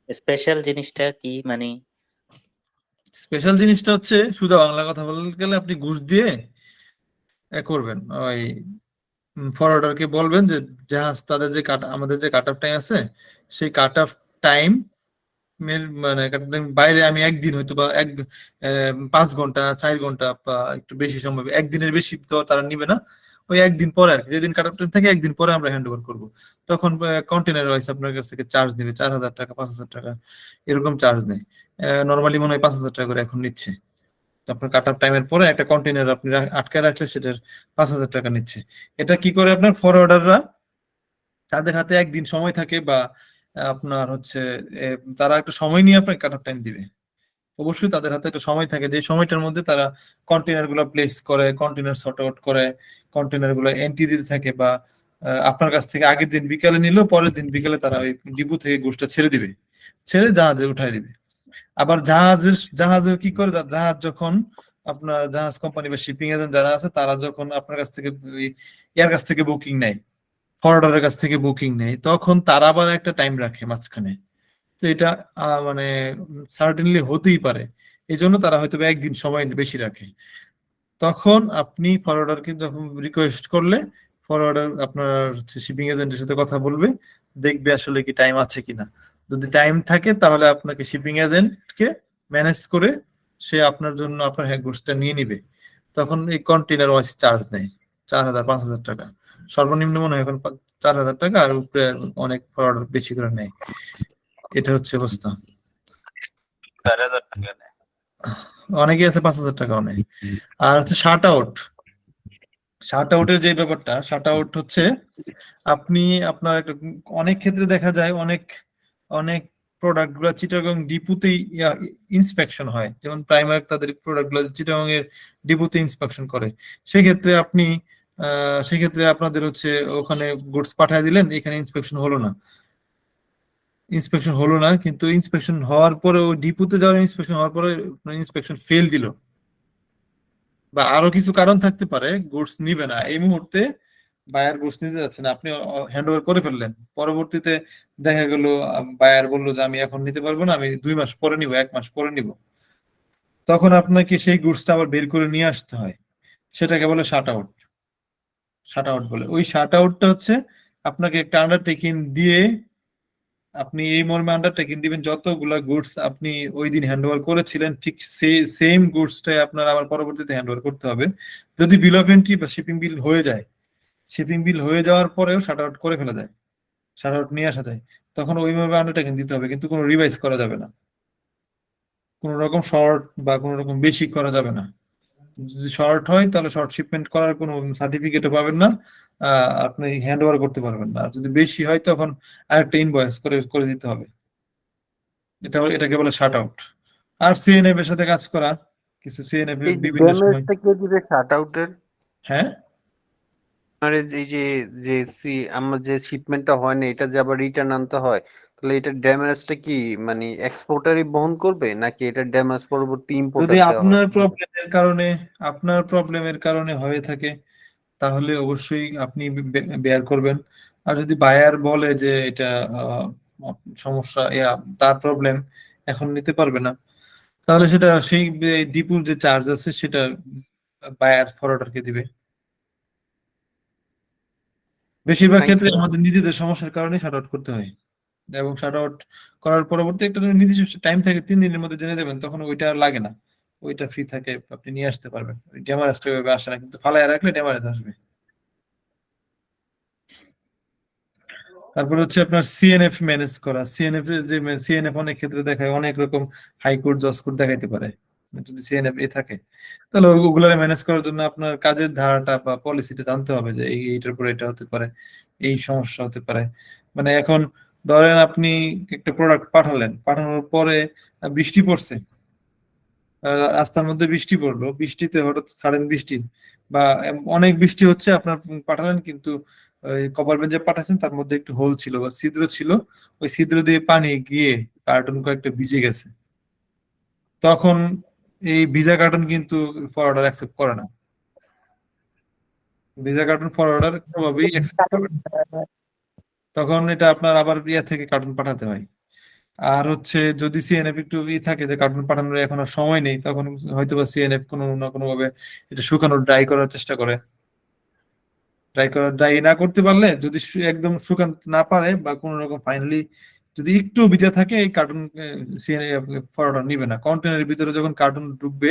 স্পেশাল জিনিসটা কি মানে?
স্পেশাল জিনিসটা হচ্ছে শুধু বাংলা কথা বলতে গেলে আপনি ঘুষ দিয়ে করবেন। ওই ফরওয়ার্ডারকে বলবেন যে জাহাজ তাদের যে আমাদের যে কাট অফ টাইম আছে সেই কাট অফ টাইম মানে বাইরে আমি একদিন হয়তো বা 5 ঘন্টা 4 ঘন্টা বা একটু বেশি সময়, একদিনের বেশি তো তারা নিবে না। ওই একদিন পরে আর কি, যেদিন কাট অফ টাইম থাকে একদিন পরে আমরা হ্যান্ড ওভার করবো। তখন কন্টেনার ওয়াইজ আপনার কাছ থেকে চার্জ নেবে 4,000 টাকা, 5,000 টাকা, এরকম চার্জ নেয়। নর্মালি মনে হয় 5,000 টাকা করে এখন নিচ্ছে। আপনার কাট অফ টাইমের পরে একটা কন্টেনার আপনি আটকে রাখলে সেটার 5,000 টাকা নিচ্ছে। এটা কি করে আপনার ফরওয়ার্ডাররা, তাদের হাতে একদিন সময় থাকে, বা আপনার হচ্ছে তারা একটা সময় নিয়ে আপনার কাট অফ টাইম দিবে। অবশ্যই তাদের হাতে একটা সময় থাকে, যে সময়টার মধ্যে তারা কন্টেনার গুলো প্লেস করে, কন্টেনার সর্ট আউট করে, কন্টেনার গুলো এন্ট্রি দিতে থাকে, বা আপনার কাছ থেকে আগের দিন বিকালে নিল, পরের দিন বিকালে তারা ওই ডিপো থেকে গোষ্ঠটা ছেড়ে দিবে, ছেড়ে জাহাজে উঠাই দিবে। আবার জাহাজে কি করে, জাহাজ যখন আপনার জাহাজ কোম্পানি বা শিপিং এজেন্ট যারা আছে তারা যখন আপনার কাছ থেকে ইয়ার কাছ থেকে বুকিং নেয়, ফরওয়ার্ডারের কাছ থেকে বুকিং নেয়, তখন তারা আবার একটা টাইম রাখে মাঝখানে। তো এটা মানে সার্টেনলি হতেই পারে, এই জন্য তারা হয়তো একদিন সময় বেশি রাখে। তখন আপনি ফরওয়ার্ডারকে যখন রিকোয়েস্ট করলে ফরওয়ার্ডার আপনার শিপিং এজেন্টের সাথে কথা বলবে, দেখবে আসলে কি টাইম আছে কিনা। যদি টাইম থাকে তাহলে আপনাকে শিপিং এজেন্টকে ম্যানেজ করে সে আপনার জন্য আপনার গুডসটা নিয়ে নিবে। তখন এই কন্টেনার ওয়াইজ চার্জ নেয় 4,000 5,000 টাকা, সর্বনিম্ন মনে হয় এখন 4,000 টাকা, আর উপরে অনেক ফরওয়ার্ডার বেশি করে নেয়। এটা হচ্ছে অবস্থা।
4,000 টাকা নেয়।
অনেকে আছে 5,000 টাকাও নেয়। আর হচ্ছে শার্ট আউটের যে ব্যাপারটা, শার্ট আউট হচ্ছে আপনি আপনার অনেক ক্ষেত্রে দেখা যায় অনেক অনেক প্রোডাক্ট গুলো চিটাগং ডিপুতেই ইন্সপেকশন হয়, যেমন প্রাইমার্ক তাদের প্রোডাক্ট গুলো চিটাগং এর ডিপুতে ইন্সপেকশন করে। সেক্ষেত্রে আপনাদের হচ্ছে ওখানে গুডস পাঠিয়ে দিলেন, এখানে ইন্সপেকশন হলো না, কিন্তু ইন্সপেকশন হওয়ার পরে ওই ডিপুতে যাওয়ার ইন্সপেকশন হওয়ার পরে ইন্সপেকশন ফেল দিল, বা আরো কিছু কারণ থাকতে পারে গুডস নিবে না, এই মুহূর্তে বায়ার গুডস নিতে যাচ্ছে না, আপনি হ্যান্ড ওভার করে ফেললেন। পরবর্তীতে দেখা গেল বায়ার বললো যে আমি এখন নিতে পারবো না, আমি 2 মাস পরে নিব, 1 মাস পরে নিব। তখন আপনাকে সেই গুডসটা আবার বের করে নিয়ে আসতে হয়, সেটাকে বলে শাট আউট বলে। ওই শাট আউটটা হচ্ছে আপনাকে একটা আন্ডারটেকিং দিয়ে, আপনি এই মর্মে আন্ডারটেকিং দিবেন যতগুলা গুডস আপনি ওই দিন হ্যান্ড ওভার করেছিলেন ঠিক সেম গুডসটাই আপনার আবার পরবর্তীতে হ্যান্ড ওভার করতে হবে। যদি বিল অফ এন্ট্রি বা শিপিং বিল হয়ে যায়, শিপিং বিল হয়ে যাওয়ার পরেও শাট আউট করে ফেলা যায়, শাট আউট নিয়ে আসা যায়, তখন ওইভাবে আন্ডারটেকিং দিতে হবে, কিন্তু কোনো রিভাইজ করা যাবে না, কোনো রকম শর্ট বা কোনো রকম বেশি করা যাবে না। যদি শর্ট হয় তাহলে শর্ট শিপমেন্ট করার কোনো সার্টিফিকেটও পাবেন না, আপনি হ্যান্ড ওভার করতে পারবেন না। আর যদি বেশি হয় তখন আরেকটা ইনভয়েস করে দিতে হবে। এটাকে বলে শাট আউট। আর সিএনএফ এর সাথে কাজ করা, কিছু সিএনএফ
এই
বিভিন্ন সময়,
ড্যামেজটা কে দিবে শাট আউটের?
হ্যাঁ
আর এই যে যে আমার যে শিপমেন্টটা হয় না এটা যে আবার রিটার্ন আনতে হয়, তাহলে এটা ড্যামেজটা কি মানে এক্সপোর্টারই বহন করবে নাকি এটা ড্যামেজ পরবর্তী
যদি
ইম্পোর্টার দেওয়া হয়?
আপনার প্রবলেমের কারণে হয়ে থাকে তাহলে অবশ্যই আপনি বেয়ার করবেন। আর যদি বায়ার বলে যে এটা আহ, সমস্যা তার প্রবলেম, এখন নিতে পারবে না, তাহলে সেটা সেই ডিপুর যে চার্জ আছে সেটা বায়ার ফরওয়ার্ডারকে দিবে। বেশিরভাগ
থ্যাংক
ক্ষেত্রে
ইউ।
আমাদের নিজেদের সমস্যার কারণে শাট আউট করতে হয়, এবং শাট আউট করার পরবর্তী একটা নির্দিষ্ট টাইম থাকে, 3 দিনের মধ্যে জেনে দেবেন, তখন ওইটা আর লাগে না, ওইটা ফ্রি থাকে, আপনি নিয়ে আসতে পারবেন। ওই ড্যামারেজটা ওইভাবে আসে না, কিন্তু ফালায় রাখলে ড্যামারেজ আসবে। তারপর হচ্ছে আপনার সিএনএফ ম্যানেজ করা। সিএনএফ অনেক ক্ষেত্রে দেখায় অনেক রকম হাইকোর্ট জজকোর্ট দেখাইতে পারে। যদি সিএনএফ থাকে তাহলে ওগুলারে ম্যানেজ করার জন্য আপনার কাজের ধারাটা বা পলিসিটা জানতে হবে যে এইটার পরে এটা হতে পারে, এই সমস্যা হতে পারে। মানে এখন ধরেন আপনি একটা প্রোডাক্ট পাঠালেন, পাঠানোর পরে বৃষ্টি পড়ছে, রাস্তার মধ্যে বৃষ্টি পড়লো, বৃষ্টিতে হঠাৎ সাডেন বৃষ্টি বা অনেক বৃষ্টি হচ্ছে, আপনার পাঠালেন কিন্তু ওই কভার বেঞ্চে পাঠাচ্ছেন, তার মধ্যে একটু হোল ছিল বা ছিদ্র ছিল, ওই ছিদ্র দিয়ে পানি গিয়ে কার্টুন কয়েকটা ভিজে গেছে, তখন এই ভিজা কার্টুন কিন্তু ফরওয়ার্ডার অ্যাকসেপ্ট করে না। ভিজা কার্টুন ফরওয়ার্ডার কোনোভাবেই অ্যাকসেপ্ট করে না। তখন এটা আপনার আবার ইয়া থেকে কার্টুন পাঠাতে হয়। আর হচ্ছে যদি সিএনএফ একটু থাকে যে কার্টুন পাঠানোর এখন আর সময় নেই, তখন হয়তো বা সিএনএফ কোনো না কোনো ভাবে এটা শুকানোর ড্রাই করার চেষ্টা করে। ড্রাই না করতে পারলে, যদি একদম শুকাতে না পারে বা কোনো রকম ফাইনালি যদি একটু ভিজা থাকে, এই কার্টুন সিএনএফ ফরওয়ার্ডার নিবে না। কন্টেনারের ভিতরে যখন কার্টুন ঢুকবে,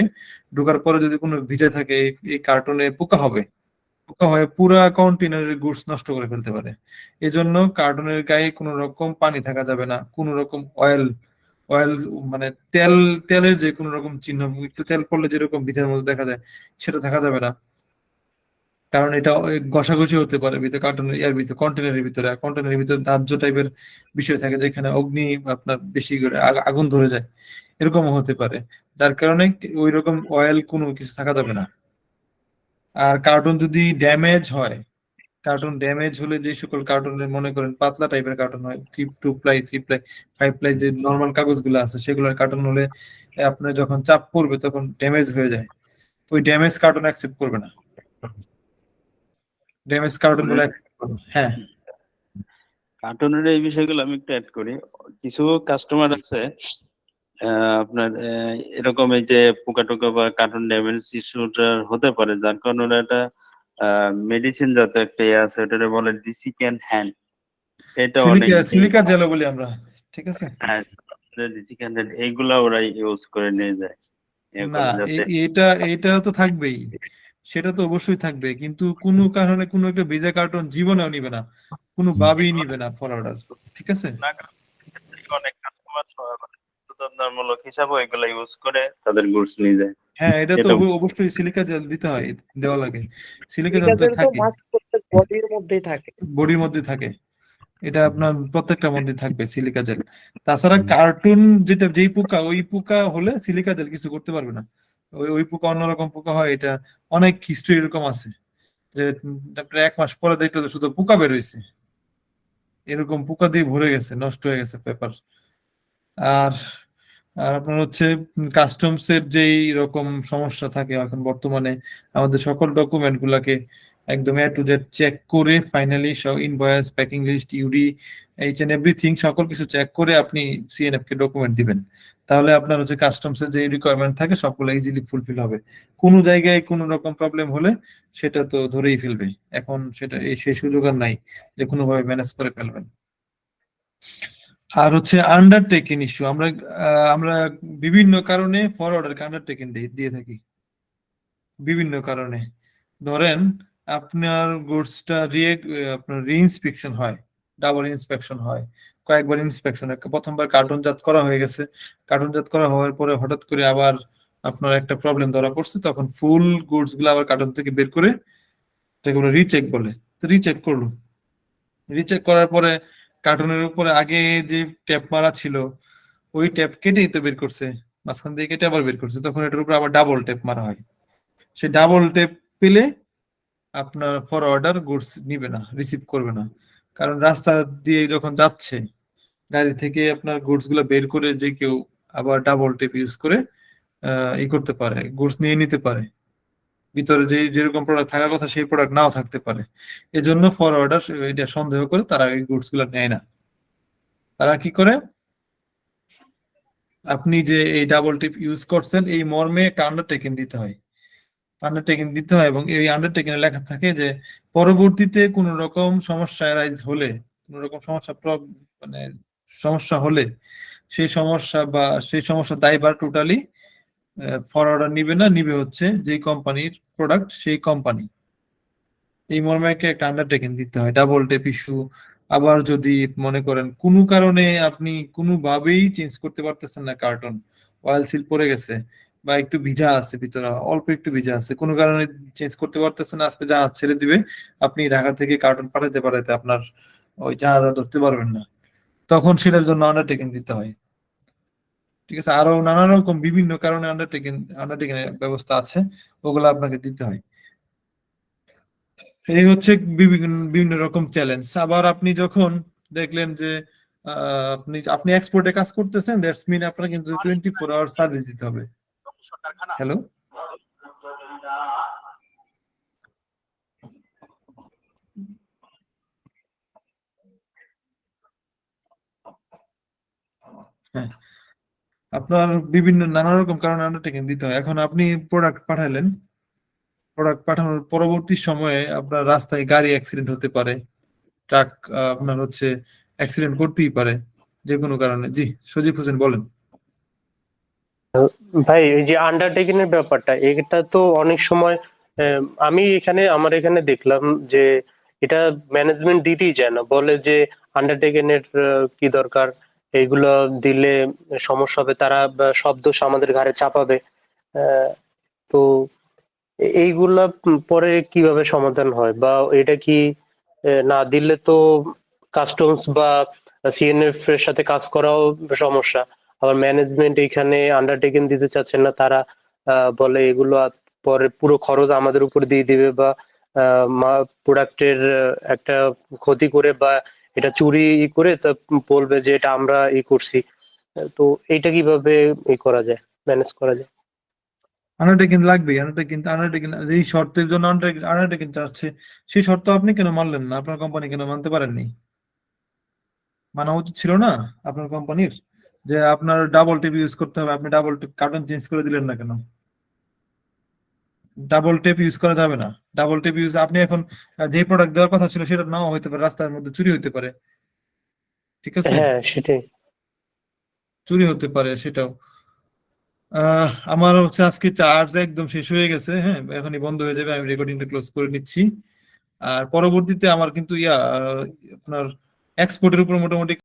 ঢোকার পরে যদি কোনো ভিজা থাকে, এই কার্টুনে পোকা হবে, পোকা হয়ে পুরা কন্টেনারের গুডস নষ্ট করে ফেলতে পারে। এজন্য কার্টুনের গায়ে কোনো রকম পানি থাকা যাবে না, কোনো রকম অয়েল মানে তেলের যে কোনো রকম চিহ্ন, একটু তেল পড়লে যেরকম ভিতরের মধ্যে দেখা যায়, সেটা থাকা যাবে না। কারণ এটা ঘষাঘষি হতে পারে ভিতরে কার্টুনের ভিতরে, কন্টেনারের ভিতরে। কন্টেনারের ভিতরে দাহ্য টাইপের বিষয় থাকে, যেখানে অগ্নি আপনার বেশি করে আগুন ধরে যায়, এরকমও হতে পারে। যার কারণে ওই রকম অয়েল কোনো কিছু থাকা যাবে না। আর কার্টুন যদি ড্যামেজ হয়, কার্টুন ড্যামেজ হলে যে সকল কার্টুনের মনে করেন পাতলা টাইপের কার্টুন হয়, 2 প্লাই 3 প্লাই 5 প্লাই যে নর্মাল কাগজগুলো আছে, সেগুলোর কার্টুন হলে আপনার যখন চাপ পড়বে তখন ড্যামেজ হয়ে যায়, ওই ড্যামেজ কার্টুন অ্যাকসেপ্ট করবে না। ড্যামেজ কার্টুন গুলো অ্যাকসেপ্ট করবে। হ্যাঁ,
কার্টুনের এই বিষয়গুলো আমি একটু অ্যাড করি। কিছু কাস্টমার আছে আপনার এরকম এই যে পোকা টোকা বা কার্টুন ড্যামেজ ইস্যুটা হতে পারে, যার কারণে ওরা একটা মেডিসিন জাতীয় একটা ইয়ে আছে, ওটাকে বলে ডিসিক্যান হ্যান্ড। এটা অনেক
সিলিকা জেলো বলি আমরা, ঠিক আছে।
ডিসিক্যান হ্যান্ড এইগুলা ওরা ইউজ করে নিয়ে যায়
না,
যাতে
এটা তো থাকবেই, সেটা তো অবশ্যই থাকবে, কিন্তু কোনো কারণে কোনো একটা ভিজা কার্টুন জীবনেও নিবে না, কোনো ভাবেই নিবে না ফরওয়ার্ডার, ঠিক আছে।
না, অনেক কাস্টমার সচেতনতামূলক হিসাবে এগুলা ইউজ করে তাদের গুডস নিয়ে যায়।
হ্যাঁ, এটা তো
এটা
অবশ্যই সিলিকা জেল দিতে হয়, দেওয়া লাগে। সিলিকা জেল
সিলিকা
তো
জেল তো
থাকে,
মাস্ট প্রত্যেক বডির মধ্যেই থাকে।
বডির মধ্যে থাকে, এটা আপনার প্রত্যেকটা মধ্যে থাকবে সিলিকা জেল। তাছাড়া কার্টুন যেই পোকা, ওই পোকা হলে সিলিকা জেল কিছু করতে পারবে না। ওই পোকা অন্যরকম পোকা হয়, এটা অনেক হিস্ট্রি এরকম আছে যে আপনার 1 মাস পরে দেখলে তো শুধু পোকা বের হয়েছে, এরকম পোকা দিয়ে ভরে গেছে, নষ্ট হয়ে গেছে পেপার। আর আর আপনার হচ্ছে কাস্টমস এর যেই রকম সমস্যা থাকে এখন বর্তমানে, আমাদের সকল ডকুমেন্ট গুলাকে একদম এ টু জেড চেক করে ফাইনালি সব invoice, packing list, UD, H and everything সকল কিছু চেক করে আপনি সিএনএফ কে ডকুমেন্ট দিবেন। তাহলে আপনার হচ্ছে কাস্টমস এর যে রিকোয়ারমেন্ট থাকে সবগুলো ইজিলি ফুলফিল হবে। কোনো জায়গায় কোনো রকম প্রবলেম হলে সেটা তো ধরেই ফেলবে, এখন সেটা সেই সুযোগ আর নাই যে কোনোভাবে ম্যানেজ করে ফেলবেন। আর হচ্ছে আন্ডারটেকিং ইস্যু, আমরা বিভিন্ন কারণে ফরওয়ার্ডারকে আন্ডারটেকিং দিয়ে থাকি, বিভিন্ন কারণে। ধরেন আপনার গুডসটা আপনার রিইন্সপেকশন হয়, ডাবল ইন্সপেকশন হয়, কয়েকবার ইন্সপেকশন। প্রথমবার কার্টুনজাত করা হয়ে গেছে, কার্টুনজাত করা হওয়ার পরে হঠাৎ করে আবার আপনার একটা প্রবলেম ধরা পড়ছে, তখন ফুল গুডস গুলো আবার কার্টুন থেকে বের করে যেগুলো রিচেক বলে, তো রিচেক করলো। রিচেক করার পরে কার্টুনের উপরে আগে যে ট্যাপ মারা ছিল, ওই ট্যাপ কেটেই তো বের করছে, মাঝখান দিয়ে কেটে আবার বের করছে, তখন এটার উপর আবার ডাবল ট্যাপ মারা হয়। সেই ডাবল ট্যাপ পেলে আপনার ফরওয়ার্ডার গুডস নিবে না, রিসিভ করবে না। কারণ রাস্তা দিয়ে যখন যাচ্ছে গাড়ি থেকে আপনার গুডস গুলো বের করে যে কেউ আবার ডাবল টেপ ইউজ করে ই করতে পারে, গুডস নিয়ে নিতে পারে। ভিতরে যেরকম প্রোডাক্ট থাকার কথা সেই প্রোডাক্ট নাও থাকতে পারে। এজন্য ফরওয়ার্ডার এটা সন্দেহ করে তারা এই গুডস গুলো নেয় না। তারা কি করে, আপনি যে এই ডাবল টিপ ইউজ করছেন এই মর্মে একটা আন্ডারটেকিং দিতে হয়, এবং এই আন্ডারটেকিং লেখা থাকে যে পরবর্তীতে কোন রকম সমস্যা অ্যারাইজ হলে, কোন রকম মানে সমস্যা হলে সেই সমস্যা দায়ভার টোটালি ফরওয়ার্ডার নিবে না, নিবে হচ্ছে যে কোম্পানির প্রোডাক্ট সেই কোম্পানি। এই মর্মে একটা আন্ডারটেকিং দিতে হয় ডাবল টেপ ইস্যু। আবার যদি মনে করেন কোনো কারণে আপনি কোনোভাবেই চেঞ্জ করতে পারতেছেন না, কার্টন অয়েল সিল পড়ে গেছে বা একটু ভিজা আছে, ভিতরে অল্প একটু ভিজা আছে, কোনো কারণে চেঞ্জ করতে পারতেছেন না, আজকে জাহাজ ছেড়ে দিবে, আপনি ঢাকা থেকে কার্টন পাঠাতে আপনার ওই জাহাজ ধরতে পারবেন না, তখন সেটার জন্য আন্ডারটেকিং দিতে হয়। ঠিক আছে, আরো নানা রকম বিভিন্ন কারণে আন্ডারটেকিং এর ব্যবস্থা আছে, ওগুলো আপনাকে দিতে হয়। এই হচ্ছে বিভিন্ন রকম চ্যালেঞ্জ। আবার আপনি যখন দেখলেন যে আপনি এক্সপোর্টে কাজ করতেছেন, দ্যাটস মিন আপনার কিন্তু 24 আওয়ার সার্ভিস দিতে হবে। হ্যালো, হ্যাঁ, আপনার নানা রকম কারণে আন্ডারটেকিং দিতে হয়। এখন আপনি প্রোডাক্ট পাঠালেন, প্রোডাক্ট পাঠানোর পরবর্তী সময়ে আপনার রাস্তায় গাড়ি অ্যাক্সিডেন্ট হতে পারে, ট্রাক আপনার হচ্ছে অ্যাক্সিডেন্ট করতেই পারে যে কোনো কারণে। জি সজীব হোসেন বলেন।
ভাই এই যে আন্ডারটেকিং এর ব্যাপারটা, এটা তো অনেক সময় আমার এখানে দেখলাম যে এটা ম্যানেজমেন্ট দিতেই চায় না, বলে যে আন্ডারটেকিং এর কি দরকার, এইগুলো দিলে সমস্যা হবে, তারা সব দোষ আমাদের ঘাড়ে চাপাবে। তো এইগুলা পরে কিভাবে সমাধান হয়, বা এটা কি না দিলে তো কাস্টমস বা সিএনএফ এর সাথে কাজ করাও সমস্যা, আবার ম্যানেজমেন্ট এখানে আন্ডারটেকিং দিতে চাচ্ছেন না, তারা বলে এগুলো পরে পুরো খরচ আমাদের উপর দিয়ে দিবে, বা প্রোডাক্টের একটা ক্ষতি করে বা এটা চুরি করে তা বলবে যে এটা আমরা করছি। তো এইটা কিভাবে করা যায়, ম্যানেজ করা যায়?
আন্ডারটেকিং লাগবে, আন্ডারটেকিং যেই শর্তের জন্য আন্ডারটেকিং চাচ্ছে সেই শর্ত আপনি কেন মানলেন না? আপনার কোম্পানি কেন মানতে পারেননি? মানা উচিত ছিল না আপনার কোম্পানির, যে আপনার ডাবল টেপ ইউজ করতে হবে, আপনি ডাবল টেপ কার্টন চেঞ্জ করে দিলেন না কেন? ডাবল টেপ ইউজ করা যাবে না। ডাবল টেপ ইউজ আপনি এখন যে প্রোডাক্ট দেওয়ার কথা ছিল সেটা নাও হতে পারে, রাস্তার মধ্যে চুরি হতে পারে। ঠিক আছে,
হ্যাঁ সেটাই,
চুরি হতে পারে সেটাও। আমার হচ্ছে আজকে চার্জ একদম শেষ হয়ে গেছে, হ্যাঁ এখনই বন্ধ হয়ে যাবে, আমি রেকর্ডিংটা ক্লোজ করে নিচ্ছি। আর পরবর্তীতে আমার কিন্তু আপনার এক্সপোর্টের উপর মোটামুটি